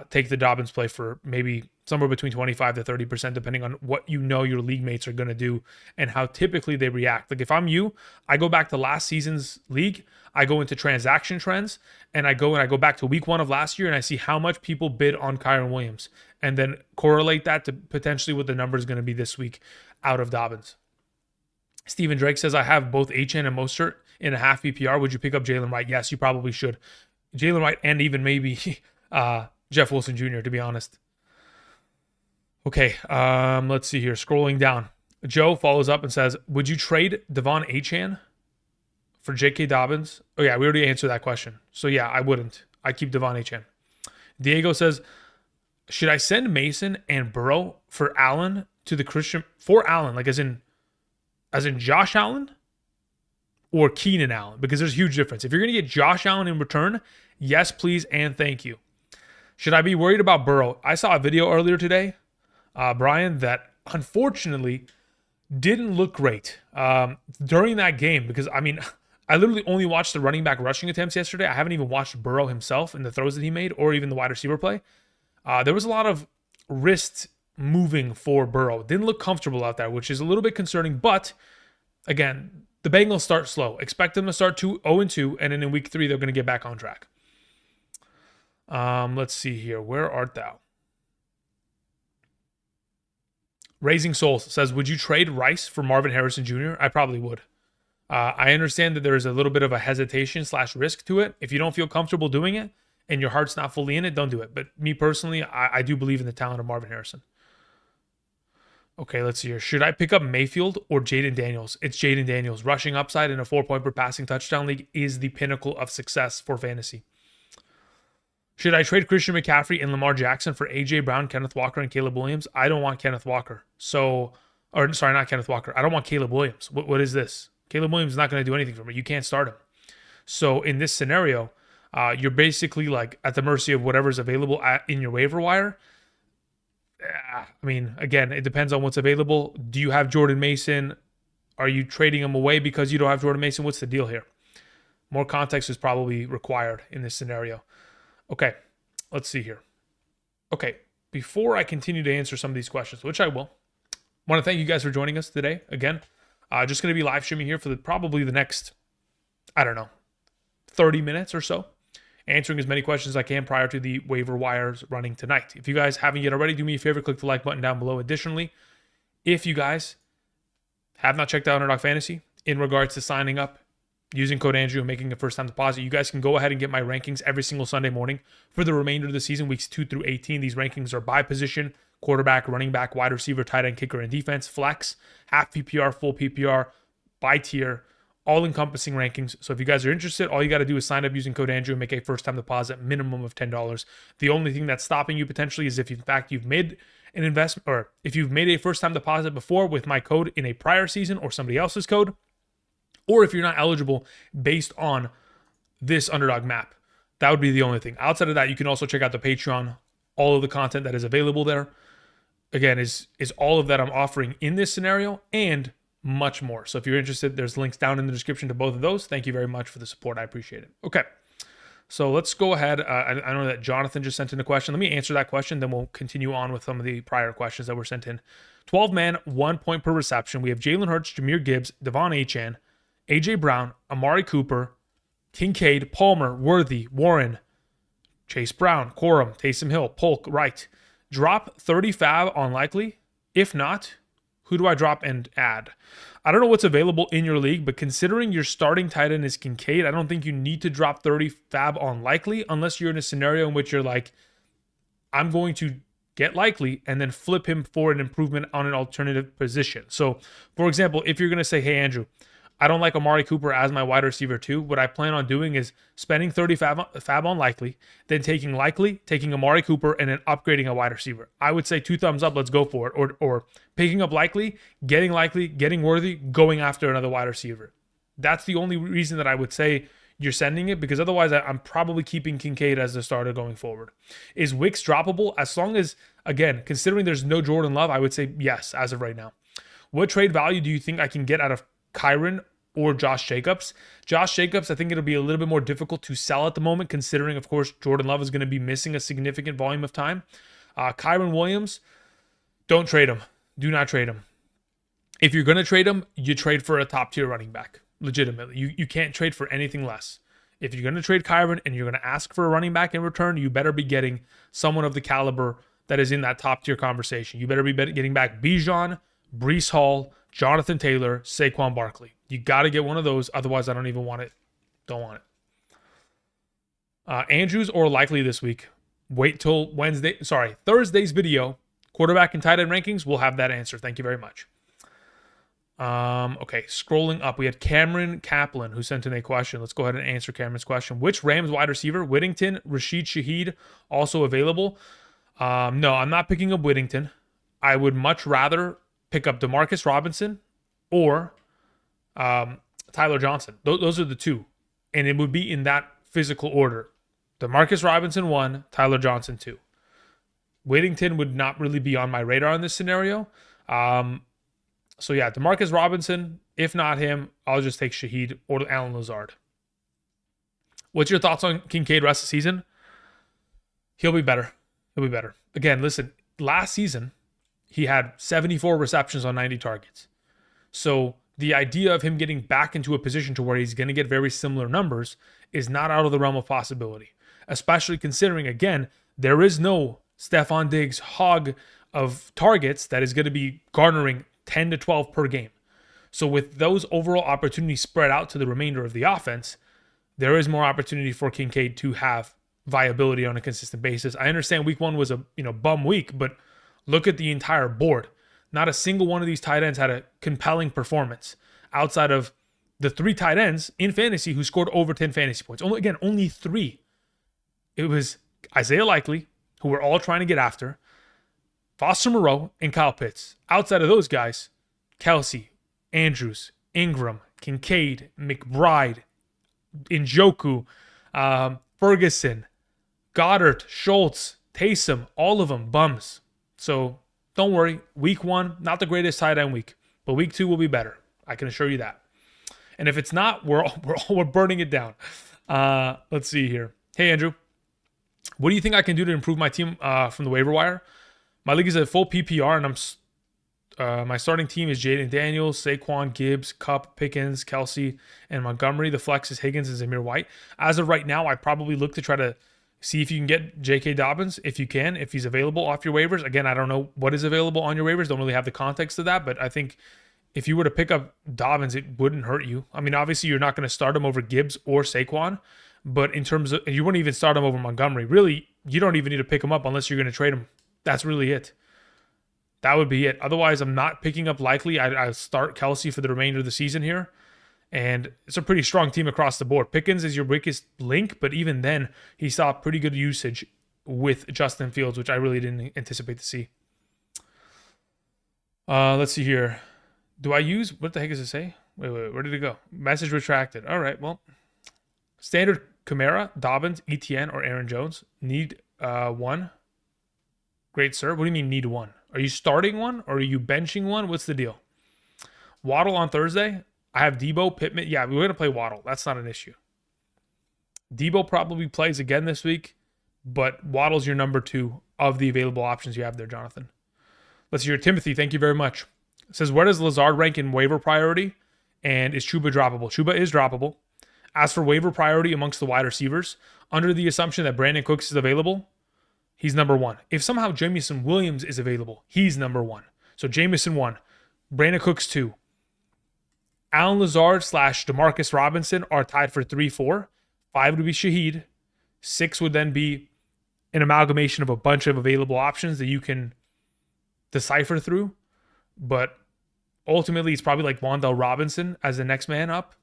[SPEAKER 1] take the Dobbins play for maybe somewhere between 25 to 30%, depending on what you know your league mates are going to do and how typically they react. Like if I'm you, I go back to last season's league, I go into transaction trends, and I go back to week 1 of last year and I see how much people bid on Kyren Williams and then correlate that to potentially what the number is going to be this week out of Dobbins. Steven Drake says, I have both Achane and Mostert in a half PPR. Would you pick up Jalen Wright? Yes, you probably should. Jalen Wright and even maybe Jeff Wilson Jr., to be honest. Okay, let's see here. Scrolling down. Joe follows up and says, would you trade Devon Achane for J.K. Dobbins? Oh, yeah, we already answered that question. So, yeah, I wouldn't. I'd keep Devon Achane. Diego says, should I send Mason and Burrow for Allen to the Christian? For Allen, like as in Josh Allen or Keenan Allen, because there's a huge difference. If you're going to get Josh Allen in return, yes, please, and thank you. Should I be worried about Burrow? I saw a video earlier today, Brian, that unfortunately didn't look great during that game, because, I mean, I literally only watched the running back rushing attempts yesterday. I haven't even watched Burrow himself and the throws that he made or even the wide receiver play. There was a lot of wrist moving for Burrow. Didn't look comfortable out there, which is a little bit concerning. But again, the Bengals start slow. Expect them to start 0-2, and then in week 3, they're going to get back on track. Let's see here. Where art thou? Raising Souls says, would you trade Rice for Marvin Harrison Jr.? I probably would. I understand that there is a little bit of a hesitation / risk to it. If you don't feel comfortable doing it and your heart's not fully in it, don't do it. But me personally, I do believe in the talent of Marvin Harrison. Okay, let's see here. Should I pick up Mayfield or Jaden Daniels? It's Jaden Daniels. Rushing upside in a 4-point per passing touchdown league is the pinnacle of success for fantasy. Should I trade Christian McCaffrey and Lamar Jackson for A.J. Brown, Kenneth Walker, and Caleb Williams? I don't want Kenneth Walker. Not Kenneth Walker. I don't want Caleb Williams. What is this? Caleb Williams is not going to do anything for me. You can't start him. So in this scenario, you're basically like at the mercy of whatever's available in your waiver wire. I mean, again, it depends on what's available. Do you have Jordan Mason? Are you trading him away because you don't have Jordan Mason? What's the deal here? More context is probably required in this scenario. Okay, let's see here. Okay, before I continue to answer some of these questions, which I will, I want to thank you guys for joining us today. Again, just going to be live streaming here for probably the next, 30 minutes or so, answering as many questions as I can prior to the waiver wires running tonight. If you guys haven't yet already, do me a favor, click the like button down below. Additionally, if you guys have not checked out Underdog Fantasy in regards to signing up, using code Andrew and making a first-time deposit, you guys can go ahead and get my rankings every single Sunday morning for the remainder of the season, weeks 2 through 18. These rankings are by position: quarterback, running back, wide receiver, tight end, kicker, and defense, flex, half PPR, full PPR, by tier, all-encompassing rankings. So if you guys are interested, all you got to do is sign up using code Andrew and make a first-time deposit, minimum of $10. The only thing that's stopping you potentially is if, in fact, you've made an investment, or if you've made a first-time deposit before with my code in a prior season or somebody else's code, or if you're not eligible based on this Underdog map. That would be the only thing. Outside of that, you can also check out the Patreon. All of the content that is available there, again, is all of that I'm offering in this scenario and much more. So if you're interested, there's links down in the description to both of those. Thank you very much for the support. I appreciate it. Okay, so let's go ahead. I know that Jonathan just sent in a question. Let me answer that question, then we'll continue on with some of the prior questions that were sent in. 12-man, 1 point per reception. We have Jalen Hurts, Jahmyr Gibbs, Devon Achane, A.J. Brown, Amari Cooper, Kincaid, Palmer, Worthy, Warren, Chase Brown, Corum, Taysom Hill, Polk, Wright. Drop 30 fab on likely. If not, who do I drop and add? I don't know what's available in your league, but considering your starting tight end is Kincaid, I don't think you need to drop 30 fab on likely unless you're in a scenario in which you're like, I'm going to get likely and then flip him for an improvement on an alternative position. So, for example, if you're going to say, hey, Andrew, I don't like Amari Cooper as my wide receiver too. What I plan on doing is spending 30 fab on likely, then taking Amari Cooper, and then upgrading a wide receiver. I would say 2 thumbs up, let's go for it. Or picking up likely, getting Worthy, going after another wide receiver. That's the only reason that I would say you're sending it, because otherwise I'm probably keeping Kincaid as the starter going forward. Is Wicks droppable? As long as, again, considering there's no Jordan Love, I would say yes as of right now. What trade value do you think I can get out of Kyron or Josh Jacobs? Josh Jacobs, I think it'll be a little bit more difficult to sell at the moment, considering, of course, Jordan Love is going to be missing a significant volume of time. Kyron Williams, don't trade him. Do not trade him. If you're going to trade him, you trade for a top-tier running back. Legitimately. You can't trade for anything less. If you're going to trade Kyron and you're going to ask for a running back in return, you better be getting someone of the caliber that is in that top-tier conversation. You better be getting back Bijan, Breece Hall, Jonathan Taylor, Saquon Barkley. You got to get one of those. Otherwise, I don't even want it. Don't want it. Andrews or likely this week? Wait till Thursday's video. Quarterback and tight end rankings. We'll have that answer. Thank you very much. Okay, scrolling up. We had Cameron Kaplan who sent in a question. Let's go ahead and answer Cameron's question. Which Rams wide receiver? Whittington, Rashid Shaheed, also available? No, I'm not picking up Whittington. I would much rather pick up Demarcus Robinson or Tyler Johnson. Those are the two. And it would be in that physical order. Demarcus Robinson 1, Tyler Johnson 2. Whittington would not really be on my radar in this scenario. So yeah, Demarcus Robinson. If not him, I'll just take Shaheed or Alan Lazard. What's your thoughts on Kincaid rest of the season? He'll be better. Again, listen, last season, he had 74 receptions on 90 targets. So the idea of him getting back into a position to where he's going to get very similar numbers is not out of the realm of possibility, especially considering, again, there is no Stephon Diggs hog of targets that is going to be garnering 10 to 12 per game. So with those overall opportunities spread out to the remainder of the offense, there is more opportunity for Kincaid to have viability on a consistent basis. I understand week 1 was a bum week, but look at the entire board. Not a single one of these tight ends had a compelling performance outside of the 3 tight ends in fantasy who scored over 10 fantasy points. Only 3. It was Isaiah Likely, who we're all trying to get after, Foster Moreau, and Kyle Pitts. Outside of those guys, Kelsey, Andrews, Ingram, Kincaid, McBride, Njoku, Ferguson, Goddard, Schultz, Taysom, all of them bums. So don't worry. Week 1, not the greatest tight end week, but week 2 will be better. I can assure you that. And if it's not, we're burning it down. Let's see here. Hey, Andrew. What do you think I can do to improve my team from the waiver wire? My league is a full PPR, and my starting team is Jaden Daniels, Saquon, Gibbs, Kupp, Pickens, Kelsey, and Montgomery. The flex is Higgins and Zamir White. As of right now, I probably look to try to see if you can get J.K. Dobbins, if you can, if he's available off your waivers. Again, I don't know what is available on your waivers. Don't really have the context of that, but I think if you were to pick up Dobbins, it wouldn't hurt you. I mean, obviously, you're not going to start him over Gibbs or Saquon, but in terms of, you wouldn't even start him over Montgomery. Really, you don't even need to pick him up unless you're going to trade him. That's really it. That would be it. Otherwise, I'm not picking up Likely. I start Kelsey for the remainder of the season here. And it's a pretty strong team across the board. Pickens is your weakest link, but even then, he saw pretty good usage with Justin Fields, which I really didn't anticipate to see. Let's see here. Do I use, what the heck does it say? Wait, where did it go? Message retracted. All right, well. Standard Kamara, Dobbins, ETN, or Aaron Jones. Need 1. Great, sir. What do you mean need 1? Are you starting 1 or are you benching 1? What's the deal? Waddle on Thursday. I have Debo, Pittman. Yeah, we're going to play Waddle. That's not an issue. Debo probably plays again this week, but Waddle's your number 2 of the available options you have there, Jonathan. Let's hear Timothy. Thank you very much. It says, where does Lazard rank in waiver priority? And is Chuba droppable? Chuba is droppable. As for waiver priority amongst the wide receivers, under the assumption that Brandon Cooks is available, he's number 1. If somehow Jameson Williams is available, he's number 1. So Jameson 1, Brandon Cooks 2. Allen Lazard / Demarcus Robinson are tied for 3-4. 5 would be Shaheed. 6 would then be an amalgamation of a bunch of available options that you can decipher through. But ultimately, it's probably like Wan'Dale Robinson as the next man up.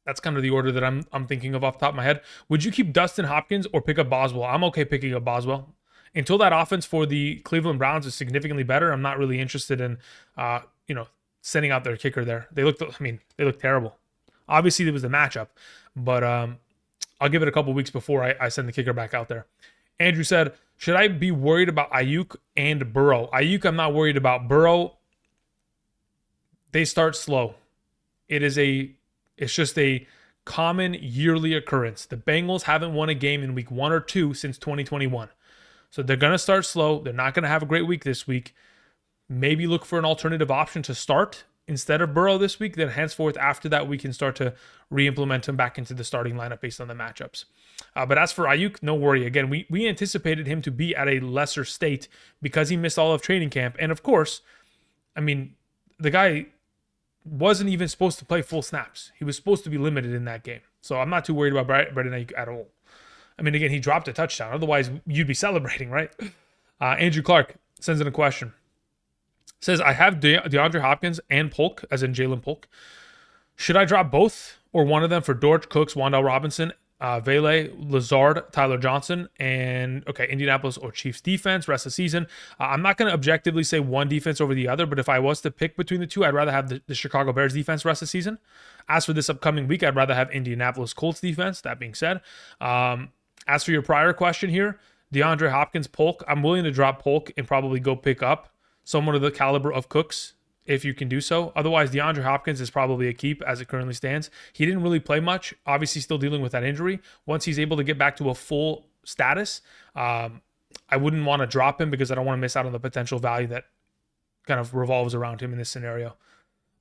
[SPEAKER 1] That's kind of the order that I'm thinking of off the top of my head. Would you keep Dustin Hopkins or pick up Boswell? I'm okay picking up Boswell. Until that offense for the Cleveland Browns is significantly better, I'm not really interested in, sending out their kicker there. They look terrible. Obviously, there was the matchup, but I'll give it a couple weeks before I send the kicker back out there. Andrew said, should I be worried about Ayuk and Burrow? Ayuk, I'm not worried about. Burrow, they start slow. It's just a common yearly occurrence. The Bengals haven't won a game in week 1 or 2 since 2021. So they're going to start slow. They're not going to have a great week this week. Maybe look for an alternative option to start instead of Burrow this week. Then henceforth, after that, we can start to re-implement him back into the starting lineup based on the matchups. But as for Ayuk, no worry. Again, we anticipated him to be at a lesser state because he missed all of training camp. And of course, I mean, the guy wasn't even supposed to play full snaps. He was supposed to be limited in that game. So I'm not too worried about Brandon Ayuk at all. I mean, again, he dropped a touchdown. Otherwise, you'd be celebrating, right? Andrew Clark sends in a question. Says, I have DeAndre Hopkins and Polk, as in Jalen Polk. Should I drop both or one of them for Dortch, Cooks, Wan'Dale Robinson, Vele, Lazard, Tyler Johnson, and, Indianapolis or Chiefs defense rest of the season? I'm not going to objectively say one defense over the other, but if I was to pick between the two, I'd rather have the Chicago Bears defense rest of the season. As for this upcoming week, I'd rather have Indianapolis Colts defense. That being said, as for your prior question here, DeAndre Hopkins, Polk, I'm willing to drop Polk and probably go pick up someone of the caliber of Cooks if you can do so. Otherwise, DeAndre Hopkins is probably a keep as it currently stands. He didn't really play much, obviously still dealing with that injury. Once he's able to get back to a full status, I wouldn't want to drop him because I don't want to miss out on the potential value that kind of revolves around him in this scenario.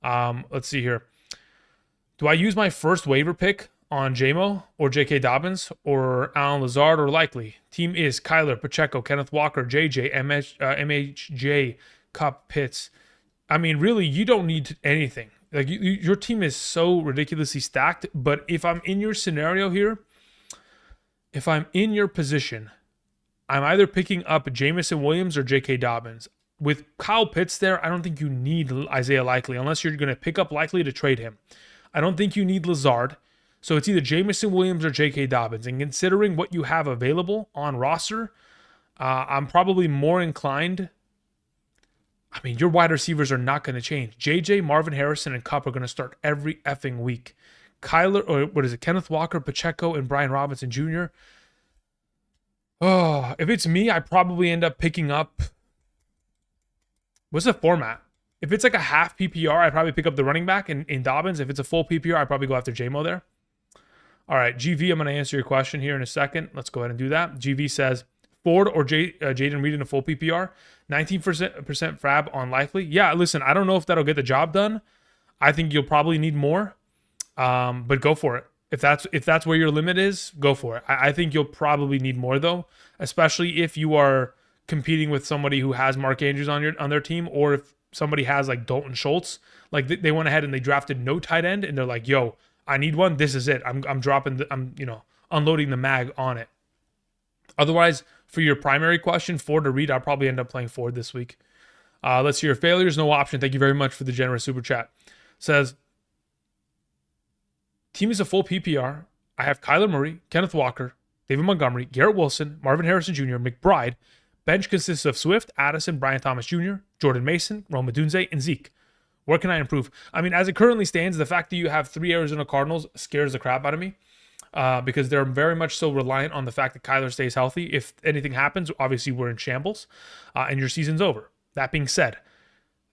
[SPEAKER 1] Let's see here. Do I use my first waiver pick on JMO or J.K. Dobbins or Allen Lazard or Likely? Team is Kyler, Pacheco, Kenneth Walker, JJ, MHJ, Kupp, Pitts. I mean, really, you don't need anything. Like your team is so ridiculously stacked. But if I'm in your scenario here, if I'm in your position, I'm either picking up Jameson Williams or J.K. Dobbins. with Kyle Pitts there, I don't think you need Isaiah Likely unless you're going to pick up Likely to trade him. I don't think you need Lazard. So it's either Jameson Williams or J.K. Dobbins. And considering what you have available on roster, I'm probably more inclined. I mean, your wide receivers are not going to change. J.J., Marvin Harrison, and Kupp are going to start every effing week. Kenneth Walker, Pacheco, and Brian Robinson Jr. Oh, if it's me, I probably end up picking up. What's the format? If it's like a half PPR, I'd probably pick up the running back in Dobbins. If it's a full PPR, I'd probably go after JMO there. All right, GV, I'm going to answer your question here in a second. Let's go ahead and do that. GV says, Ford or Jaden Reed in a full PPR, 19% FAB on Likely. Yeah, listen, I don't know if that'll get the job done. I think you'll probably need more, but go for it. If that's where your limit is, go for it. I think you'll probably need more though, especially if you are competing with somebody who has Mark Andrews on their team, or if somebody has like Dalton Schultz. Like they went ahead and they drafted no tight end, and they're like, "Yo, I need one. This is it. I'm dropping. I'm unloading the mag on it." Otherwise, for your primary question, Ford or Reed, I'll probably end up playing Ford this week. Let's see your failures. No option. Thank you very much for the generous super chat. Says, team is a full PPR. I have Kyler Murray, Kenneth Walker, David Montgomery, Garrett Wilson, Marvin Harrison Jr., McBride. Bench consists of Swift, Addison, Brian Thomas Jr., Jordan Mason, Rome Odunze, and Zeke. Where can I improve? I mean, as it currently stands, the fact that you have 3 Arizona Cardinals scares the crap out of me. Because they're very much so reliant on the fact that Kyler stays healthy. If anything happens, obviously we're in shambles, and your season's over. That being said,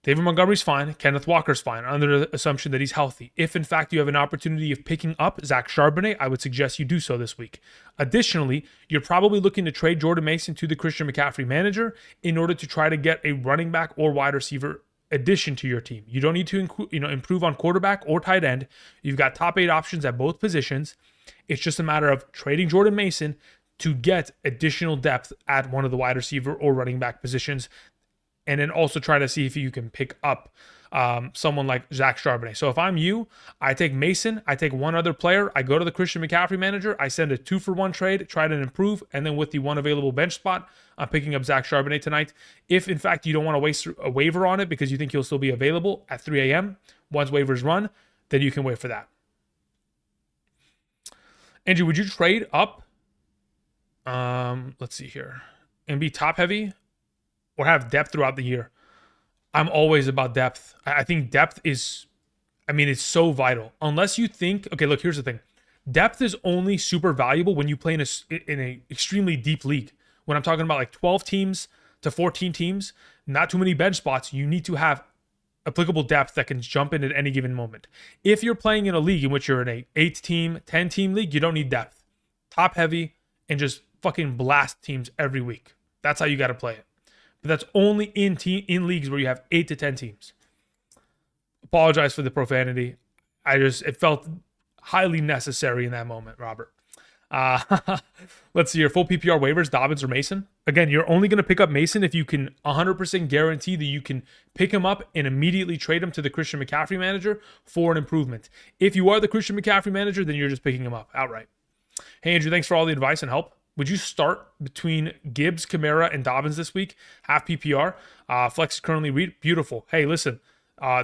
[SPEAKER 1] David Montgomery's fine. Kenneth Walker's fine, under the assumption that he's healthy. If, in fact, you have an opportunity of picking up Zach Charbonnet, I would suggest you do so this week. Additionally, you're probably looking to trade Jordan Mason to the Christian McCaffrey manager in order to try to get a running back or wide receiver addition to your team. You don't need to improve on quarterback or tight end. You've got top 8 options at both positions. It's just a matter of trading Jordan Mason to get additional depth at one of the wide receiver or running back positions, and then also try to see if you can pick up someone like Zach Charbonnet. So if I'm you, I take Mason, I take one other player, I go to the Christian McCaffrey manager, I send a 2-for-1 trade, try to improve, and then with the one available bench spot, I'm picking up Zach Charbonnet tonight. If, in fact, you don't want to waste a waiver on it because you think he'll still be available at 3 a.m., once waivers run, then you can wait for that. Andrew, would you trade up? Let's see here. And be top heavy or have depth throughout the year? I'm always about depth. I think depth is, it's so vital. Unless you think, okay, look, here's the thing. Depth is only super valuable when you play in a extremely deep league. When I'm talking about like 12 teams to 14 teams, not too many bench spots, you need to have applicable depth that can jump in at any given moment. If you're playing in a league in which you're in a 8-team, 10-team league, you don't need depth. Top heavy and just fucking blast teams every week. That's how you got to play it. But that's only in leagues where you have 8 to 10 teams. Apologize for the profanity. It felt highly necessary in that moment, Robert. Let's see your full PPR waivers, Dobbins or Mason. Again, you're only going to pick up Mason if you can 100% guarantee that you can pick him up and immediately trade him to the Christian McCaffrey manager for an improvement. If you are the Christian McCaffrey manager, then you're just picking him up outright. Hey, Andrew, thanks for all the advice and help. Would you start between Gibbs, Kamara, and Dobbins this week? Half PPR. Flex is currently Reed. Beautiful. Hey, listen,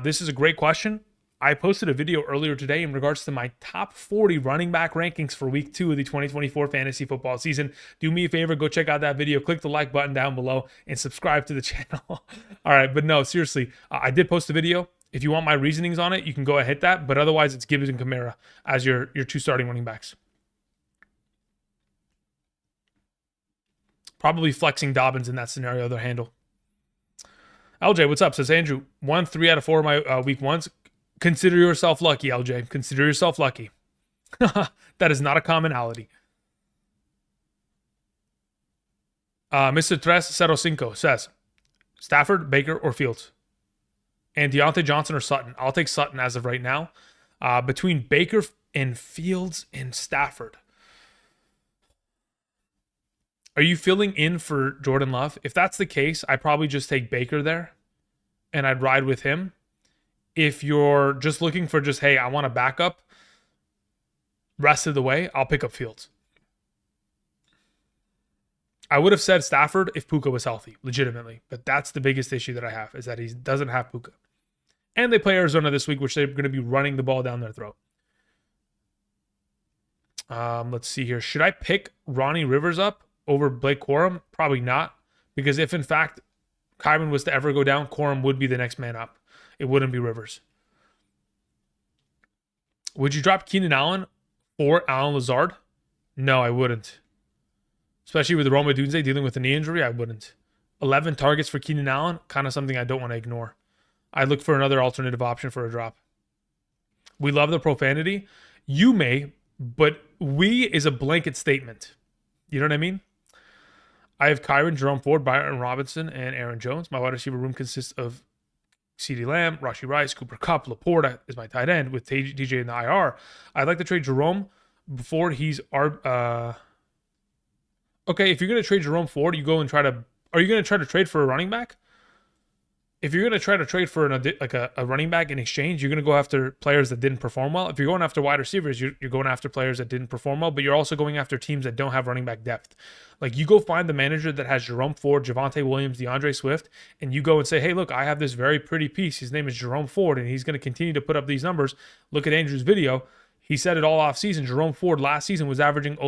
[SPEAKER 1] this is a great question. I posted a video earlier today in regards to my top 40 running back rankings for week 2 of the 2024 fantasy football season. Do me a favor, go check out that video, click the like button down below, and subscribe to the channel. All right, but no, seriously, I did post a video. If you want my reasonings on it, you can go ahead and hit that, but otherwise it's Gibbs and Kamara as your 2 starting running backs. Probably flexing Dobbins in that scenario, their handle. LJ, what's up? Says Andrew, 3 out of 4 of my week ones. Consider yourself lucky, LJ. Consider yourself lucky. That is not a commonality. Mr. 305 says, Stafford, Baker, or Fields? And Deontay Johnson or Sutton? I'll take Sutton as of right now. Between Baker and Fields and Stafford. Are you filling in for Jordan Love? If that's the case, I'd probably just take Baker there and I'd ride with him. If you're just looking for hey, I want a backup rest of the way, I'll pick up Fields. I would have said Stafford if Puka was healthy, legitimately. But that's the biggest issue that I have, is that he doesn't have Puka. And they play Arizona this week, which they're going to be running the ball down their throat. Let's see here. Should I pick Ronnie Rivers up over Blake Corum? Probably not. Because if, in fact, Kyron was to ever go down, Corum would be the next man up. It wouldn't be Rivers. Would you drop Keenan Allen or Alan Lazard? No, I wouldn't. Especially with Roma Dunze dealing with a knee injury, I wouldn't. 11 targets for Keenan Allen, kind of something I don't want to ignore. I'd look for another alternative option for a drop. We love the profanity. You may, but we is a blanket statement. You know what I mean? I have Kyron, Jerome Ford, Byron Robinson, and Aaron Jones. My wide receiver room consists of CeeDee Lamb, Rashee Rice, Cooper Kupp, Laporta is my tight end with DJ in the IR. I'd like to trade Jerome before he's okay, if you're going to trade Jerome Ford, you go and are you going to try to trade for a running back? If you're going to try to trade for a running back in exchange, you're going to go after players that didn't perform well. If you're going after wide receivers, you're going after players that didn't perform well, but you're also going after teams that don't have running back depth. Like, you go find the manager that has Jerome Ford, Javonte Williams, DeAndre Swift, and you go and say, hey, look, I have this very pretty piece. His name is Jerome Ford, and he's going to continue to put up these numbers. Look at Andrew's video. He said it all off season. Jerome Ford last season was averaging,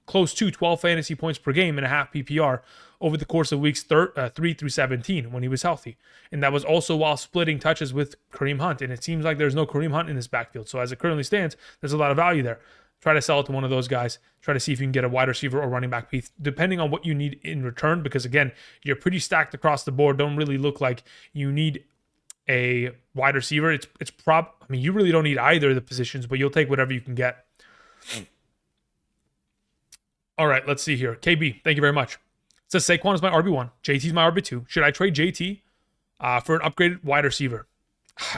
[SPEAKER 1] close to 12 fantasy points per game in a half PPR over the course of weeks 3 through 17 when he was healthy. And that was also while splitting touches with Kareem Hunt. And it seems like there's no Kareem Hunt in this backfield. So as it currently stands, there's a lot of value there. Try to sell it to one of those guys. Try to see if you can get a wide receiver or running back piece, depending on what you need in return. Because again, you're pretty stacked across the board. Don't really look like you need a wide receiver. You really don't need either of the positions, but you'll take whatever you can get. All right, let's see here. KB, thank you very much. It says Saquon is my RB1. JT's my RB2. Should I trade JT for an upgraded wide receiver?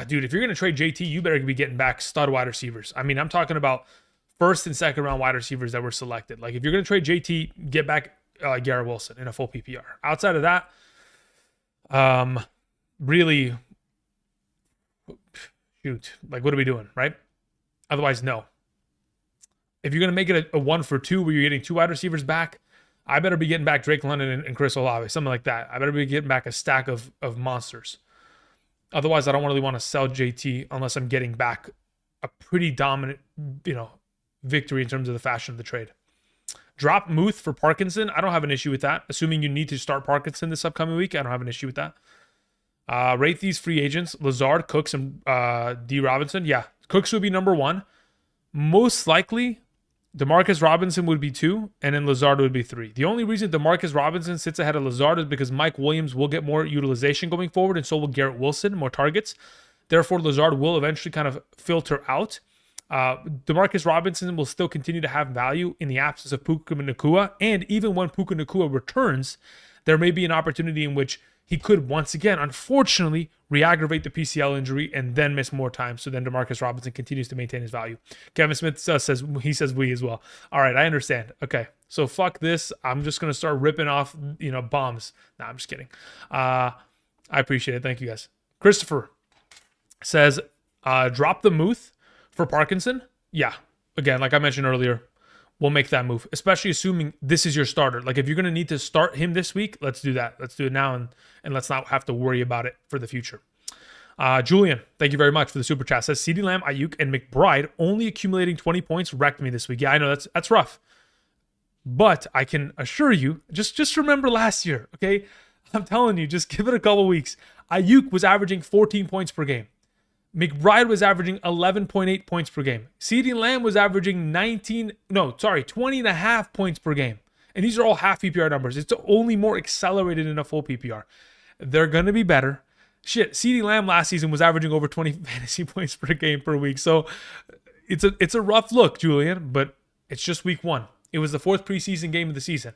[SPEAKER 1] Dude, if you're going to trade JT, you better be getting back stud wide receivers. I mean, I'm talking about first and second round wide receivers that were selected. Like, if you're going to trade JT, get back Garrett Wilson in a full PPR. Outside of that, really, shoot. Like, what are we doing, right? Otherwise, no. If you're going to make it a 1-for-2 where you're getting 2 wide receivers back, I better be getting back Drake London and Chris Olave, something like that. I better be getting back a stack of monsters. Otherwise, I don't really want to sell JT unless I'm getting back a pretty dominant, victory in terms of the fashion of the trade. Drop Muth for Parkinson. I don't have an issue with that. Assuming you need to start Parkinson this upcoming week, I don't have an issue with that. Rate these free agents: Lazard, Cooks, and D. Robinson. Yeah, Cooks would be number 1. Most likely, DeMarcus Robinson would be 2, and then Lazard would be 3. The only reason DeMarcus Robinson sits ahead of Lazard is because Mike Williams will get more utilization going forward, and so will Garrett Wilson, more targets. Therefore, Lazard will eventually kind of filter out. DeMarcus Robinson will still continue to have value in the absence of Puka Nacua, and even when Puka Nacua returns, there may be an opportunity in which he could once again, unfortunately, re-aggravate the PCL injury and then miss more time. So then DeMarcus Robinson continues to maintain his value. Kevin Smith says we as well. All right, I understand. Okay, so fuck this. I'm just gonna start ripping off bombs. Nah, I'm just kidding. I appreciate it. Thank you guys. Christopher says, drop the Muth for Parkinson. Yeah, again, like I mentioned earlier, we'll make that move, especially assuming this is your starter. Like, if you're going to need to start him this week, let's do that. Let's do it now, and let's not have to worry about it for the future. Julian, thank you very much for the super chat. Says CeeDee Lamb, Ayuk, and McBride only accumulating 20 points wrecked me this week. Yeah, I know that's rough. But I can assure you, just remember last year, okay? I'm telling you, just give it a couple weeks. Ayuk was averaging 14 points per game. McBride was averaging 11.8 points per game. CeeDee Lamb was averaging 20.5 points per game. And these are all half PPR numbers. It's only more accelerated in a full PPR. They're going to be better. Shit, CeeDee Lamb last season was averaging over 20 fantasy points per game per week. So it's a rough look, Julian, but it's just week 1. It was the 4th preseason game of the season.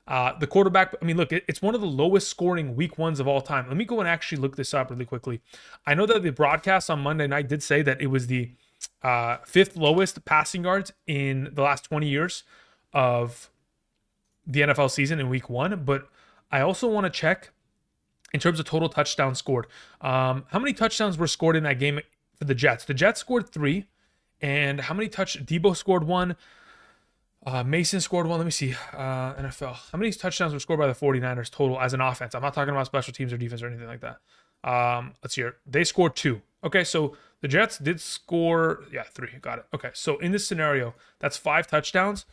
[SPEAKER 1] The quarterback, look, it's one of the lowest scoring week 1s of all time. Let me go and actually look this up really quickly. I know that the broadcast on Monday night did say that it was the 5th lowest passing yards in the last 20 years of the NFL season in week 1. But I also want to check in terms of total touchdowns scored. How many touchdowns were scored in that game for the Jets? The Jets scored 3. And how many Debo scored 1. Mason scored one. Let me see. NFL. How many touchdowns were scored by the 49ers total as an offense? I'm not talking about special teams or defense or anything like that. Let's see here. They scored 2. Okay, so the Jets did score, 3. Got it. Okay, so in this scenario, that's 5 touchdowns.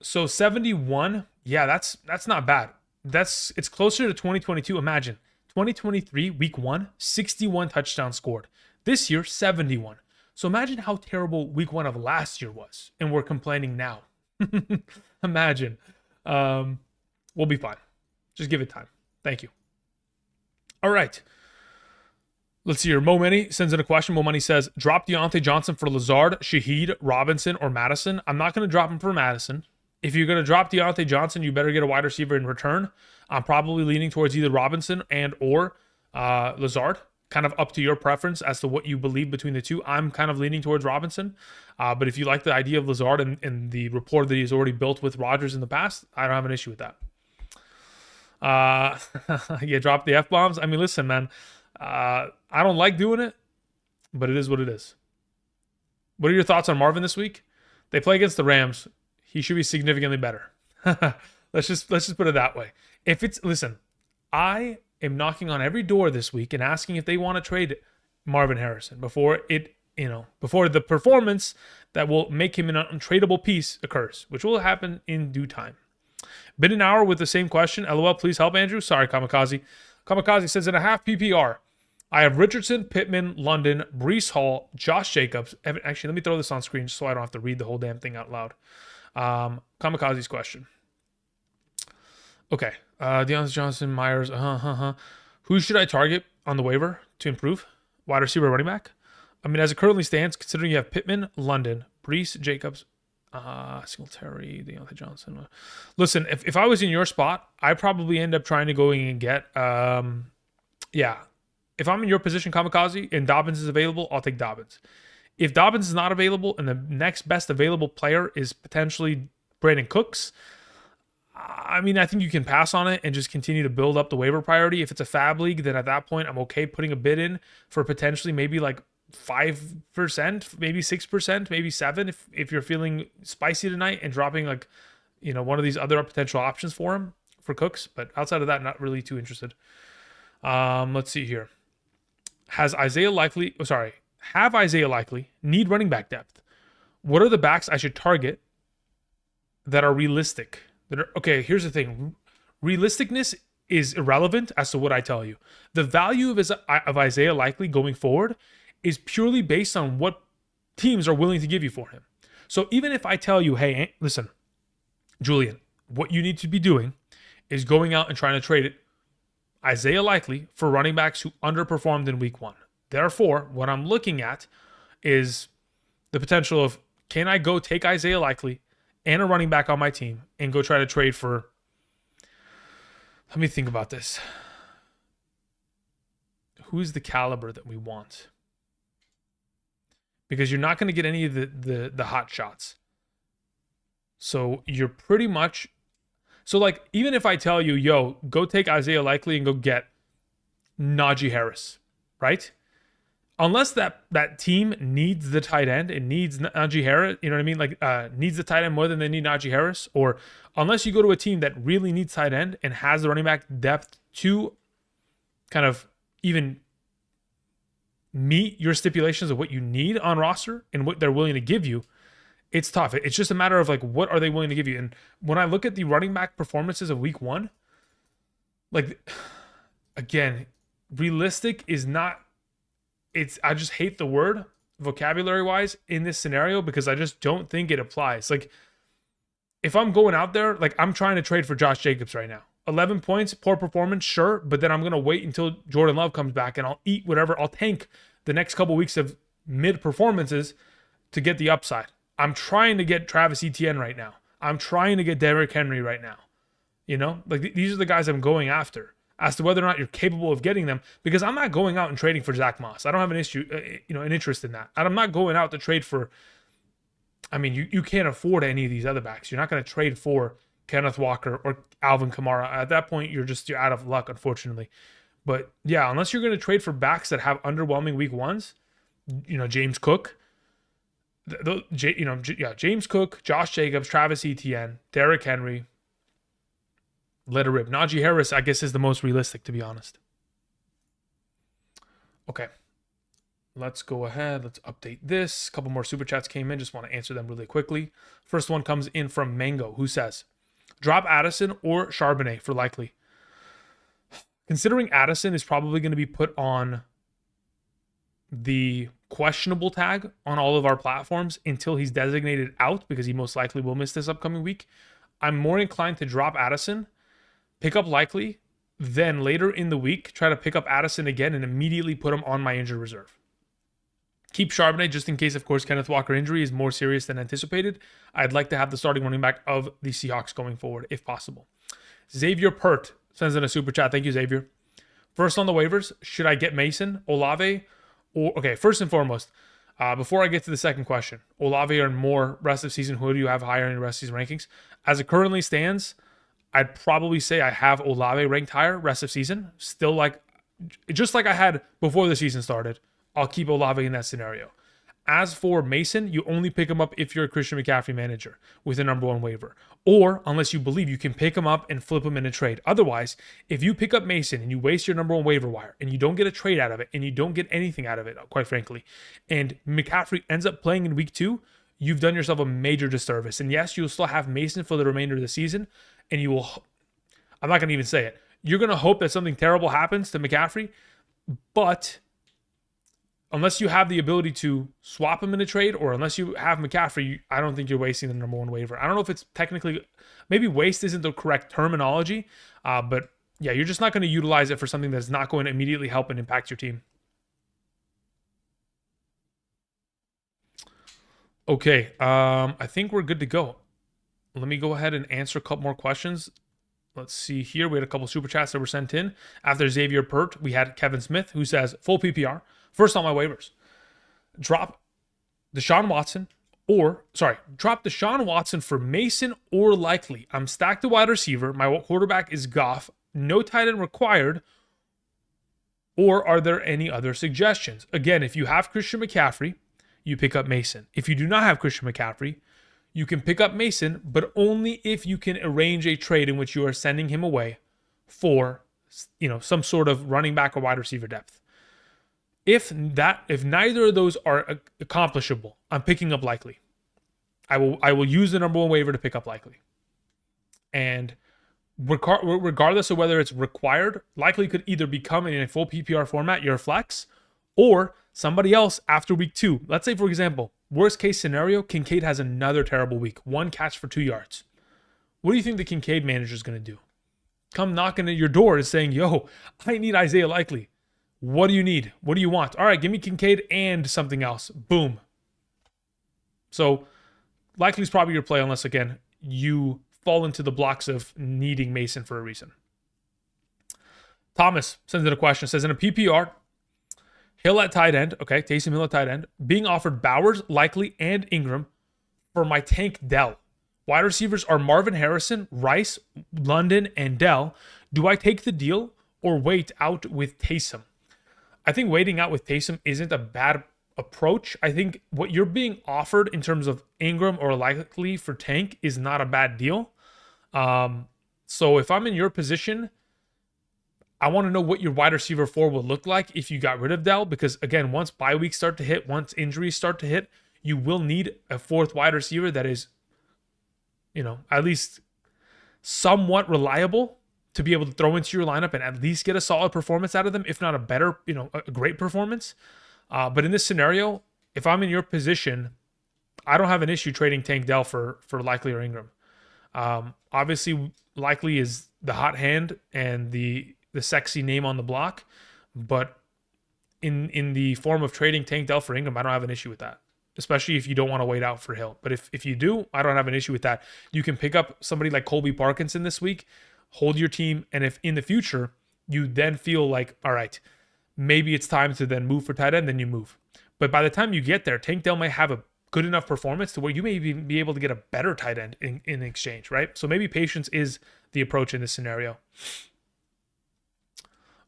[SPEAKER 1] So 71, that's not bad. It's closer to 2022. Imagine 2023 week 1, 61 touchdowns scored. This year 71. So imagine how terrible week 1 of last year was, and we're complaining now. Imagine. We'll be fine. Just give it time. Thank you. All right. Let's see here. Mo Money sends in a question. Mo Money says, drop Deontay Johnson for Lazard, Shaheed, Robinson, or Madison. I'm not going to drop him for Madison. If you're going to drop Deontay Johnson, you better get a wide receiver in return. I'm probably leaning towards either Robinson and or Lazard. Kind of up to your preference as to what you believe between the two. I'm kind of leaning towards Robinson. But if you like the idea of Lazard and the rapport that he's already built with Rodgers in the past, I don't have an issue with that. Yeah, drop the F-bombs. I mean, listen, man. I don't like doing it, but it is what it is. What are your thoughts on Marvin this week? They play against the Rams. He should be significantly better. Let's just put it that way. Listen, I am knocking on every door this week and asking if they want to trade Marvin Harrison before the performance that will make him an untradeable piece occurs, which will happen in due time. Been an hour with the same question. LOL, please help Andrew. Sorry, Kamikaze. Kamikaze says in a half PPR, I have Richardson, Pittman, London, Breece Hall, Josh Jacobs. Actually, let me throw this on screen so I don't have to read the whole damn thing out loud. Kamikaze's question. Okay. Deontay Johnson, Myers. Who should I target on the waiver to improve? Wide receiver, running back? I mean, as it currently stands, considering you have Pittman, London, Breece, Jacobs, Singletary, Deontay Johnson. Listen, if I was in your spot, I'd probably end up trying to go in and get, if I'm in your position, Kamikaze, and Dobbins is available, I'll take Dobbins. If Dobbins is not available and the next best available player is potentially Brandon Cooks, I mean, I think you can pass on it and just continue to build up the waiver priority. If it's a fab league, then at that point, I'm okay putting a bid in for potentially maybe like 5%, maybe 6%, maybe 7% if you're feeling spicy tonight, and dropping like, one of these other potential options for him for Cooks. But outside of that, not really too interested. Let's see here. Have Isaiah Likely need running back depth? What are the backs I should target that are realistic? Okay, here's the thing. Realisticness is irrelevant as to what I tell you. The value of Isaiah Likely going forward is purely based on what teams are willing to give you for him. So even if I tell you, hey, listen, Julian, what you need to be doing is going out and trying to trade Isaiah Likely for running backs who underperformed in week 1. Therefore, what I'm looking at is the potential of, can I go take Isaiah Likely and a running back on my team and go try to trade for, let me think about this. Who's the caliber that we want? Because you're not going to get any of the hot shots. So you're pretty much, so like, even if I tell you, yo, go take Isaiah Likely and go get Najee Harris, right? Unless that team needs the tight end and needs Najee Harris, you know what I mean? Like, needs the tight end more than they need Najee Harris. Or unless you go to a team that really needs tight end and has the running back depth to kind of even meet your stipulations of what you need on roster and what they're willing to give you, it's tough. It's just a matter of like, what are they willing to give you? And when I look at the running back performances of week 1, like, again, realistic is not, I just hate the word vocabulary wise in this scenario, because I just don't think it applies. Like, if I'm going out there, like, I'm trying to trade for Josh Jacobs right now. 11 points, poor performance, sure, but then I'm going to wait until Jordan Love comes back and I'll eat whatever. I'll tank the next couple weeks of mid performances to get the upside. I'm trying to get Travis Etienne right now. I'm trying to get Derrick Henry right now. Like, these are the guys I'm going after. As to whether or not you're capable of getting them, because I'm not going out and trading for Zach Moss. I don't have an issue, an interest in that. And I'm not going out to trade for, I mean, you can't afford any of these other backs. You're not going to trade for Kenneth Walker or Alvin Kamara. At that point, you're out of luck, unfortunately. But yeah, unless you're going to trade for backs that have underwhelming week 1s, James Cook, James Cook, Josh Jacobs, Travis Etienne, Derrick Henry, let it rip. Najee Harris, I guess, is the most realistic, to be honest. Okay. Let's go ahead. Let's update this. A couple more super chats came in. Just want to answer them really quickly. First one comes in from Mango, who says, drop Addison or Charbonnet for likely. Considering Addison is probably going to be put on the questionable tag on all of our platforms until he's designated out, because he most likely will miss this upcoming week, I'm more inclined to drop Addison, pick up likely, then later in the week, try to pick up Addison again and immediately put him on my injured reserve. Keep Charbonnet just in case, of course, Kenneth Walker injury is more serious than anticipated. I'd like to have the starting running back of the Seahawks going forward, if possible. Xavier Pert sends in a super chat. Thank you, Xavier. First on the waivers, should I get Mason, Olave, or... Okay, first and foremost, before I get to the second question, Olave or more rest of season, who do you have higher in your rest of season rankings? As it currently stands, I'd probably say I have Olave ranked higher rest of season. Still, just like I had before the season started, I'll keep Olave in that scenario. As for Mason, you only pick him up if you're a Christian McCaffrey manager with a number one waiver. Or, unless you believe you can pick him up and flip him in a trade. Otherwise, if you pick up Mason and you waste your number one waiver wire and you don't get a trade out of it and you don't get anything out of it, quite frankly, and McCaffrey ends up playing in week 2, you've done yourself a major disservice. And yes, you'll still have Mason for the remainder of the season, and you will... I'm not going to even say it. You're going to hope that something terrible happens to McCaffrey, but... unless you have the ability to swap him in a trade, or unless you have McCaffrey, I don't think you're wasting the number one waiver. I don't know if it's technically, maybe waste isn't the correct terminology, but yeah, you're just not going to utilize it for something that's not going to immediately help and impact your team. Okay, I think we're good to go. Let me go ahead and answer a couple more questions. Let's see here. We had a couple super chats that were sent in. After Xavier Pert, we had Kevin Smith, who says, full PPR. First on my waivers, drop Deshaun Watson for Mason or likely. I'm stacked at wide receiver. My quarterback is Goff. No tight end required. Or are there any other suggestions? Again, if you have Christian McCaffrey, you pick up Mason. If you do not have Christian McCaffrey, you can pick up Mason, but only if you can arrange a trade in which you are sending him away for, some sort of running back or wide receiver depth. If neither of those are accomplishable, I'm picking up likely. I will use the number one waiver to pick up likely. And regardless of whether it's required, likely could either become in a full PPR format, your flex, or somebody else after week 2. Let's say, for example, worst case scenario, Kincaid has another terrible week. 1 catch for 2 yards. What do you think the Kincaid manager is going to do? Come knocking at your door and saying, yo, I need Isaiah Likely. What do you need? What do you want? All right, give me Kincaid and something else. Boom. So likely is probably your play unless, again, you fall into the blocks of needing Mason for a reason. Thomas sends in a question. Says, in a PPR, Hill at tight end. Okay, Taysom Hill at tight end. Being offered Bowers, Likely, and Ingram for my tank Dell. Wide receivers are Marvin Harrison, Rice, London, and Dell. Do I take the deal or wait out with Taysom? I think waiting out with Taysom isn't a bad approach. I think what you're being offered in terms of Ingram or Likely for tank is not a bad deal. So if I'm in your position, I want to know what your wide receiver 4 would look like if you got rid of Dell, because again, once bye weeks start to hit, once injuries start to hit, you will need a 4th wide receiver that is, at least somewhat reliable to be able to throw into your lineup and at least get a solid performance out of them, if not a better, a great performance. But in this scenario, if I'm in your position, I don't have an issue trading Tank Dell for Likely or Ingram. Obviously, Likely is the hot hand and the sexy name on the block, but in the form of trading Tank Dell for Ingram, I don't have an issue with that, especially if you don't want to wait out for Hill. But if you do, I don't have an issue with that. You can pick up somebody like Colby Parkinson this week, hold your team, and if in the future you then feel like, all right, maybe it's time to then move for tight end, then you move. But by the time you get there, Tank Dell may have a good enough performance to where you may even be able to get a better tight end in exchange, right? So maybe patience is the approach in this scenario.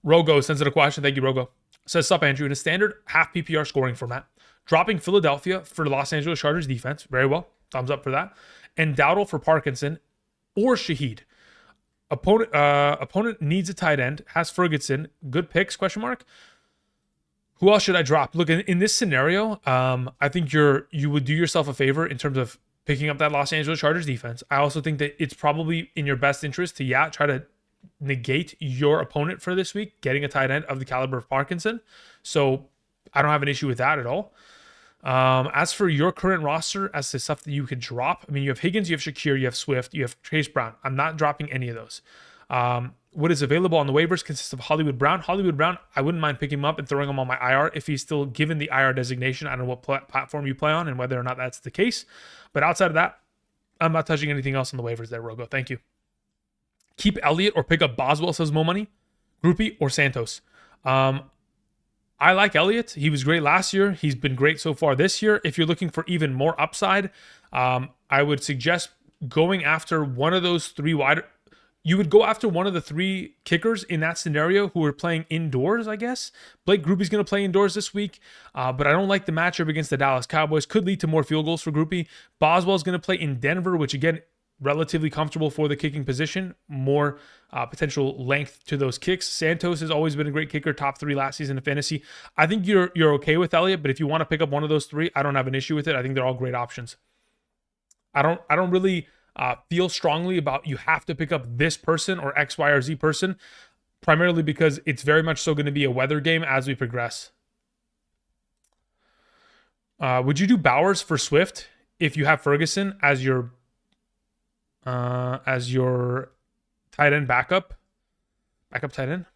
[SPEAKER 1] Rogo sends in a question. Thank you, Rogo. Says, sup, Andrew. In a standard half PPR scoring format, Dropping Philadelphia for the Los Angeles Chargers defense. Very well. Thumbs up for that. And Dowdle for Parkinson or Shaheed. Opponent needs a tight end. Has Ferguson. Good picks, question mark. Who else should I drop? Look, in this scenario, I think you would do yourself a favor in terms of picking up that Los Angeles Chargers defense. I also think that it's probably in your best interest to, try to negate your opponent for this week, getting a tight end of the caliber of Parkinson. So I don't have an issue with that at all. As for your current roster, as to stuff that you could drop, I mean, you have Higgins, you have Shakir, you have Swift, you have Chase Brown. I'm not dropping any of those. What is available on the waivers consists of Hollywood Brown. Hollywood Brown, I wouldn't mind picking him up and throwing him on my IR if he's still given the IR designation. I don't know what platform you play on and whether or not that's the case. But outside of that, I'm not touching anything else on the waivers there, Rogo. Thank you. Keep Elliott or pick up Boswell, says Mo Money. Groupie or Santos. I like Elliott. He was great last year. He's been great so far this year. If you're looking for even more upside, I would suggest going after one of those three wide. You would go after one of the three kickers in that scenario who are playing indoors, I guess. Blake Groupie's going to play indoors this week, but I don't like the matchup against the Dallas Cowboys. Could lead to more field goals for Groupie. Boswell's going to play in Denver, which again, relatively comfortable for the kicking position, more potential length to those kicks. Santos has always been a great kicker, top 3 last season in fantasy. I think you're okay with Elliott, but if you want to pick up one of those 3, I don't have an issue with it. I think they're all great options. I don't really feel strongly about you have to pick up this person or X, Y, or Z person, primarily because it's very much so going to be a weather game as we progress. Would you do Bowers for Swift if you have Ferguson as your tight end backup tight end?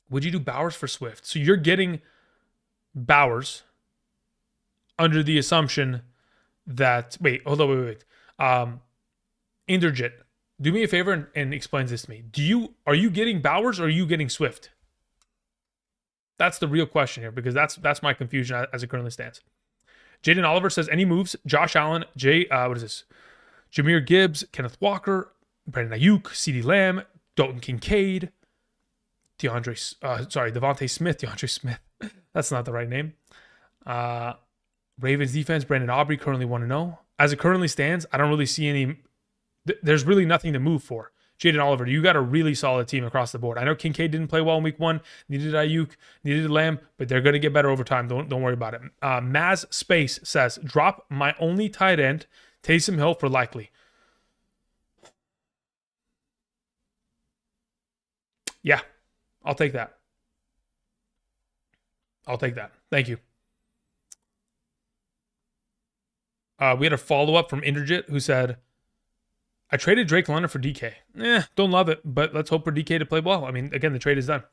[SPEAKER 1] Would you do Bowers for Swift? So you're getting Bowers under the assumption that, wait. Inderjit, do me a favor and explain this to me. Are you getting Bowers or are you getting Swift? That's the real question here, because that's my confusion as it currently stands. Jaden Oliver says, any moves? Josh Allen, Jahmyr Gibbs, Kenneth Walker, Brandon Ayuk, CeeDee Lamb, Dalton Kincaid, Devontae Smith. That's not the right name. Ravens defense, Brandon Aubrey, currently 1-0. As it currently stands, I don't really see any. There's really nothing to move for. Jaden Oliver, you got a really solid team across the board. I know Kincaid didn't play well in week 1, needed Ayuk, needed Lamb, but they're going to get better over time. Don't worry about it. Maz Space says, drop my only tight end, Taysom Hill, for likely. Yeah, I'll take that. Thank you. We had a follow-up from Inderjit who said, I traded Drake London for DK. Don't love it, but let's hope for DK to play well. I mean, again, the trade is done.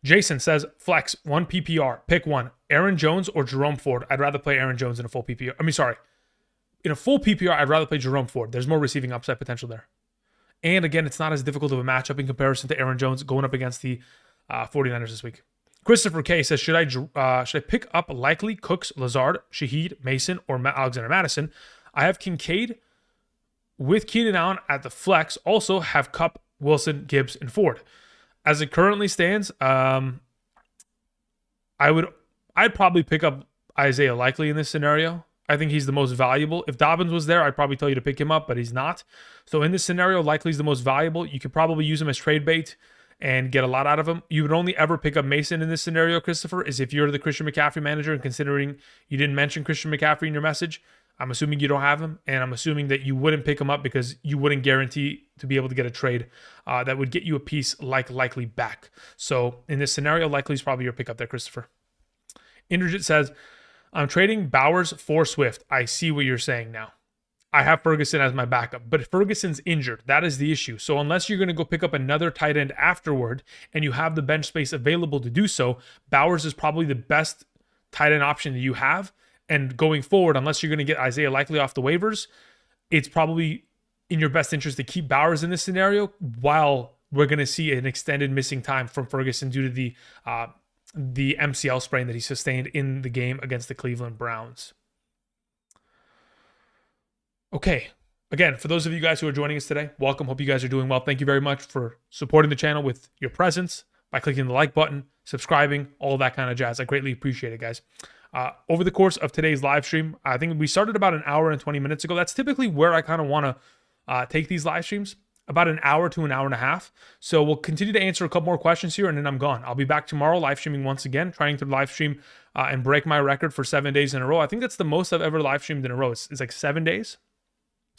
[SPEAKER 1] Jason says, flex, 1 PPR, pick one. Aaron Jones or Jerome Ford? I'd rather play Aaron Jones in a full PPR. In a full PPR, I'd rather play Jerome Ford. There's more receiving upside potential there. And again, it's not as difficult of a matchup in comparison to Aaron Jones going up against the 49ers this week. Christopher K says, should I pick up likely Cooks, Lazard, Shaheed, Mason, or Alexander Madison? I have Kincaid with Keenan Allen at the flex. Also have Kupp, Wilson, Gibbs, and Ford. As it currently stands, I'd probably pick up Isaiah Likely in this scenario. I think he's the most valuable. If Dobbins was there, I'd probably tell you to pick him up, but he's not. So in this scenario, Likely's the most valuable. You could probably use him as trade bait and get a lot out of him. You would only ever pick up Mason in this scenario, Christopher, is if you're the Christian McCaffrey manager, and considering you didn't mention Christian McCaffrey in your message, I'm assuming you don't have him, and I'm assuming that you wouldn't pick him up because you wouldn't guarantee to be able to get a trade that would get you a piece like Likely back. So in this scenario, Likely's probably your pickup there, Christopher. Inderjit says, I'm trading Bowers for Swift. I see what you're saying now. I have Ferguson as my backup, but Ferguson's injured. That is the issue. So unless you're going to go pick up another tight end afterward and you have the bench space available to do so, Bowers is probably the best tight end option that you have. And going forward, unless you're going to get Isaiah Likely off the waivers, it's probably in your best interest to keep Bowers in this scenario while we're going to see an extended missing time from Ferguson due to the MCL sprain that he sustained in the game against the Cleveland Browns. Okay, again, for those of you guys who are joining us today, welcome. Hope you guys are doing well. Thank you very much for supporting the channel with your presence by clicking the like button, subscribing, all that kind of jazz. I greatly appreciate it, guys. Over the course of today's live stream, I think we started about an hour and 20 minutes ago. That's typically where I kind of want to take these live streams, about an hour to an hour and a half. So we'll continue to answer a couple more questions here, and then I'm gone. I'll be back tomorrow live streaming once again, trying to live stream and break my record for 7 days in a row. I think that's the most I've ever live streamed in a row. It's like 7 days.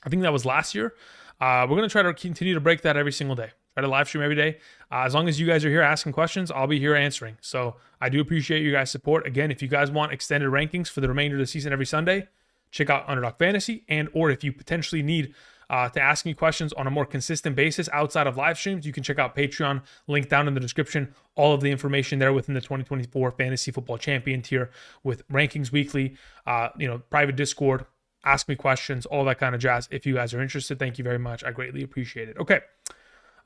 [SPEAKER 1] I think that was last year. We're going to try to continue to break that every single day. Try to live stream every day. As long as you guys are here asking questions, I'll be here answering. So I do appreciate you guys' support. Again, if you guys want extended rankings for the remainder of the season every Sunday, check out Underdog Fantasy. And or if you potentially need to ask me questions on a more consistent basis outside of live streams, you can check out Patreon, link down in the description. All of the information there within the 2024 Fantasy Football Champion tier with rankings weekly, private Discord, ask me questions, all that kind of jazz. If you guys are interested, thank you very much. I greatly appreciate it. Okay.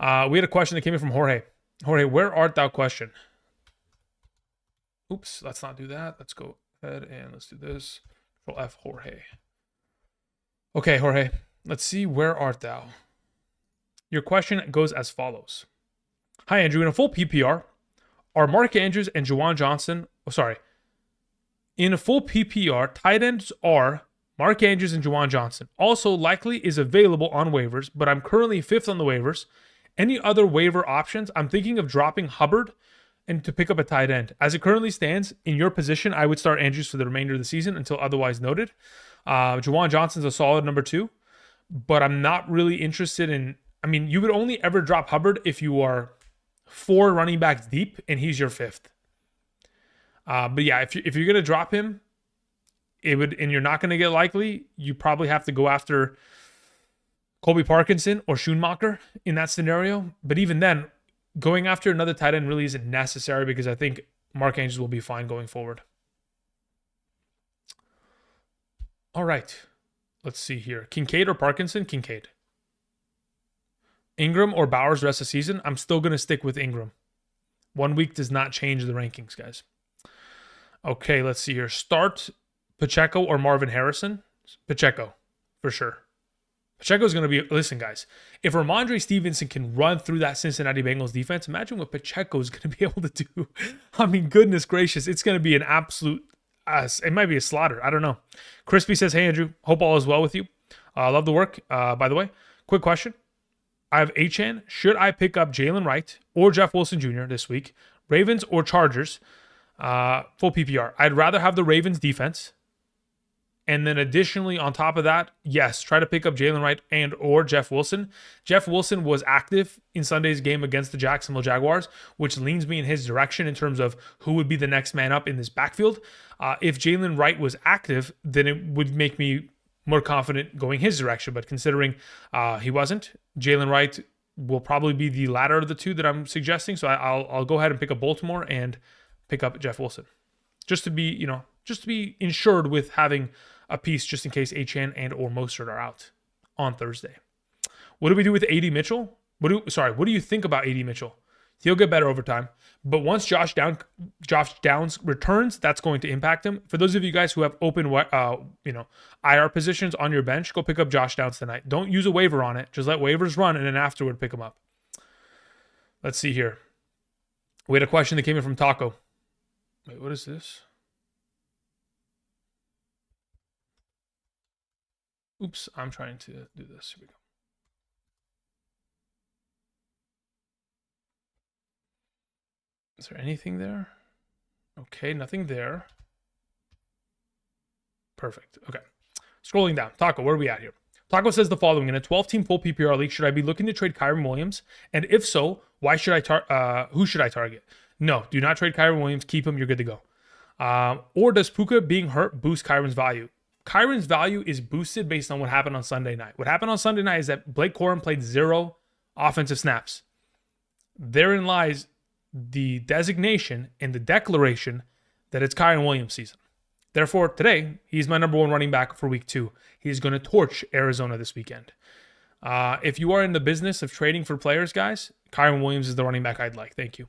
[SPEAKER 1] We had a question that came in from Jorge. Jorge, where art thou question? Oops, let's not do that. Let's go ahead and let's do this. Control F, Jorge. Okay, Jorge. Let's see, where art thou? Your question goes as follows. Hi, Andrew. In a full PPR, are Mark Andrews and Juwan Johnson... In a full PPR, tight ends are Mark Andrews and Juwan Johnson. Also likely is available on waivers, but I'm currently 5th on the waivers. Any other waiver options? I'm thinking of dropping Hubbard and to pick up a tight end. As it currently stands, in your position, I would start Andrews for the remainder of the season until otherwise noted. Juwan Johnson's a solid number 2, but I'm not really interested in... I mean, you would only ever drop Hubbard if you are 4 running backs deep and he's your 5th. But yeah, if you're going to drop him, and you're not going to get likely, you probably have to go after Colby Parkinson or Schoonmaker in that scenario. But even then, going after another tight end really isn't necessary because I think Mark Andrews will be fine going forward. All right. Let's see here. Kincaid or Parkinson? Kincaid. Ingram or Bowers rest of the season? I'm still going to stick with Ingram. 1 week does not change the rankings, guys. Okay, let's see here. Start Pacheco or Marvin Harrison? Pacheco, for sure. Pacheco's going to be... Listen, guys. If Ramondre Stevenson can run through that Cincinnati Bengals defense, imagine what Pacheco's going to be able to do. I mean, goodness gracious. It's going to be an absolute... it might be a slaughter. I don't know. Crispy says, hey, Andrew. Hope all is well with you. Love the work. By the way, quick question. I have Achane. Should I pick up Jalen Wright or Jeff Wilson Jr. this week? Ravens or Chargers? Full PPR. I'd rather have the Ravens defense. And then additionally, on top of that, yes, try to pick up Jalen Wright and or Jeff Wilson. Jeff Wilson was active in Sunday's game against the Jacksonville Jaguars, which leans me in his direction in terms of who would be the next man up in this backfield. If Jalen Wright was active, then it would make me more confident going his direction. But considering he wasn't, Jalen Wright will probably be the latter of the two that I'm suggesting. So I'll go ahead and pick up Baltimore and pick up Jeff Wilson, just to be insured with having a piece just in case Achane and or Mostert are out on Thursday. What do we do with AD Mitchell? What do you think about AD Mitchell? He'll get better over time, but once Josh Downs returns, that's going to impact him. For those of you guys who have open IR positions on your bench, go pick up Josh Downs tonight. Don't use a waiver on it. Just let waivers run and then afterward pick him up. Let's see here. We had a question that came in from Taco. Wait, what is this? Oops, I'm trying to do this. Here we go. Is there anything there? Okay, nothing there. Perfect. Okay. Scrolling down. Taco, where are we at here? Taco says the following. In a 12-team full PPR league, should I be looking to trade Kyren Williams? And if so, why should I who should I target? No, do not trade Kyren Williams. Keep him. You're good to go. Or does Puka being hurt boost Kyren's value? Kyren's value is boosted based on what happened on Sunday night. What happened on Sunday night is that Blake Corum played 0 offensive snaps. Therein lies the designation and the declaration that it's Kyren Williams' season. Therefore, today, he's my number 1 running back for week 2. He's going to torch Arizona this weekend. If you are in the business of trading for players, guys, Kyren Williams is the running back I'd like. Thank you.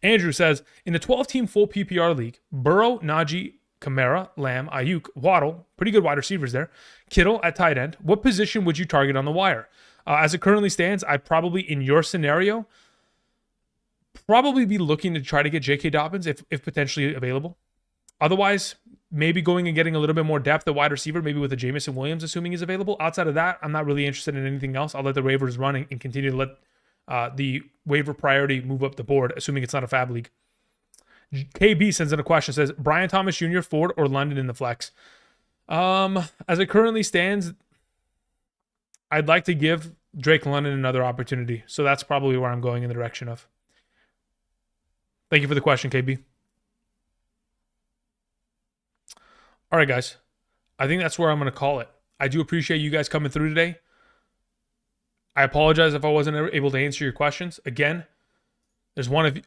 [SPEAKER 1] Andrew says, in the 12-team full PPR league, Burrow, Najee, Kamara, Lamb, Ayuk, Waddle, pretty good wide receivers there, Kittle at tight end. What position would you target on the wire? As it currently stands, I'd probably, in your scenario, probably be looking to try to get J.K. Dobbins if potentially available. Otherwise, maybe going and getting a little bit more depth at wide receiver, maybe with a Jameson Williams, assuming he's available. Outside of that, I'm not really interested in anything else. I'll let the waivers run and continue to let the waiver priority move up the board, assuming it's not a fab league. KB sends in a question, says, Brian Thomas Jr., Ford, or London in the flex? As it currently stands, I'd like to give Drake London another opportunity. So that's probably where I'm going in the direction of. Thank you for the question, KB. All right, guys. I think that's where I'm going to call it. I do appreciate you guys coming through today. I apologize if I wasn't able to answer your questions. Again, there's one of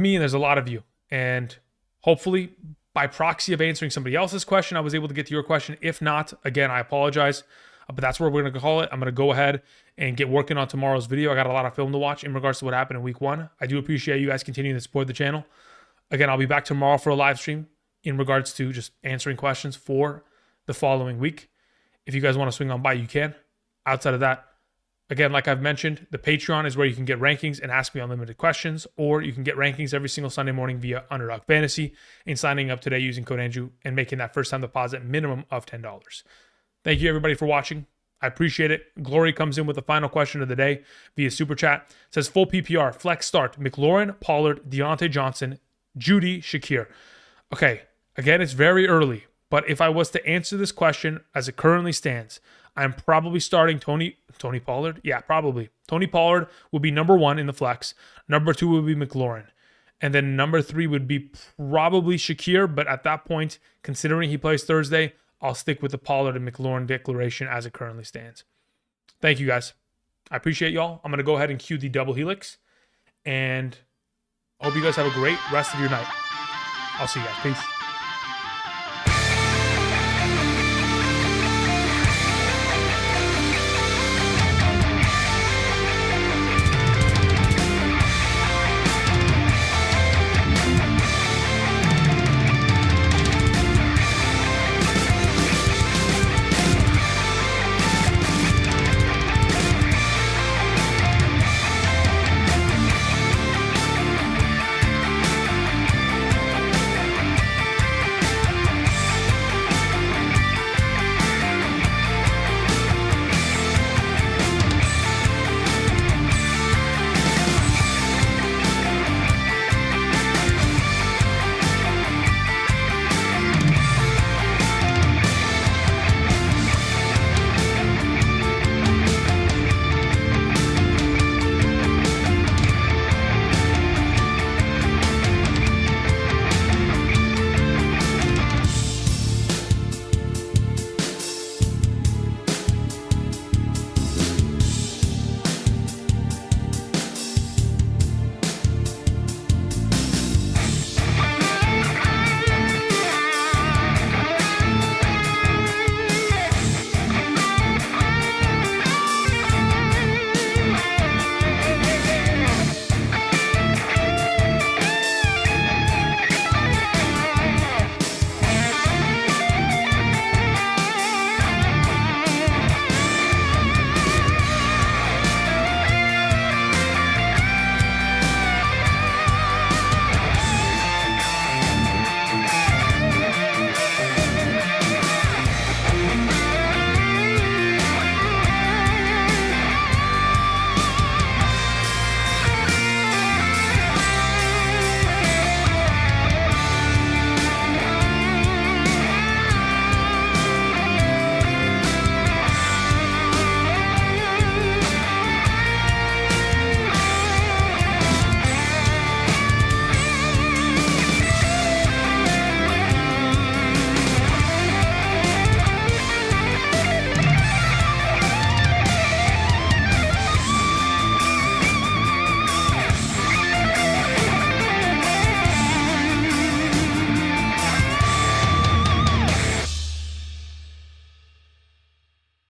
[SPEAKER 1] me and there's a lot of you. And hopefully, by proxy of answering somebody else's question, I was able to get to your question. If not, again, I apologize. But that's where we're going to call it. I'm going to go ahead and get working on tomorrow's video. I got a lot of film to watch in regards to what happened in week 1. I do appreciate you guys continuing to support the channel. Again, I'll be back tomorrow for a live stream in regards to just answering questions for the following week. If you guys want to swing on by, you can. Outside of that, again, like I've mentioned, the Patreon is where you can get rankings and ask me unlimited questions, or you can get rankings every single Sunday morning via Underdog Fantasy and signing up today using code Andrew and making that first time deposit minimum of $10. Thank you, everybody, for watching. I appreciate it. Glory comes in with the final question of the day via Super Chat. It says, full PPR, flex start, McLaurin, Pollard, Deontay Johnson, Judy, Shakir. Okay, again, it's very early, but if I was to answer this question as it currently stands, I'm probably starting Tony Pollard. Yeah, probably. Tony Pollard would be number 1 in the flex. Number 2 would be McLaurin. And then number 3 would be probably Shakir. But at that point, considering he plays Thursday, I'll stick with the Pollard and McLaurin declaration as it currently stands. Thank you, guys. I appreciate y'all. I'm going to go ahead and cue the double helix. And I hope you guys have a great rest of your night. I'll see you guys. Peace.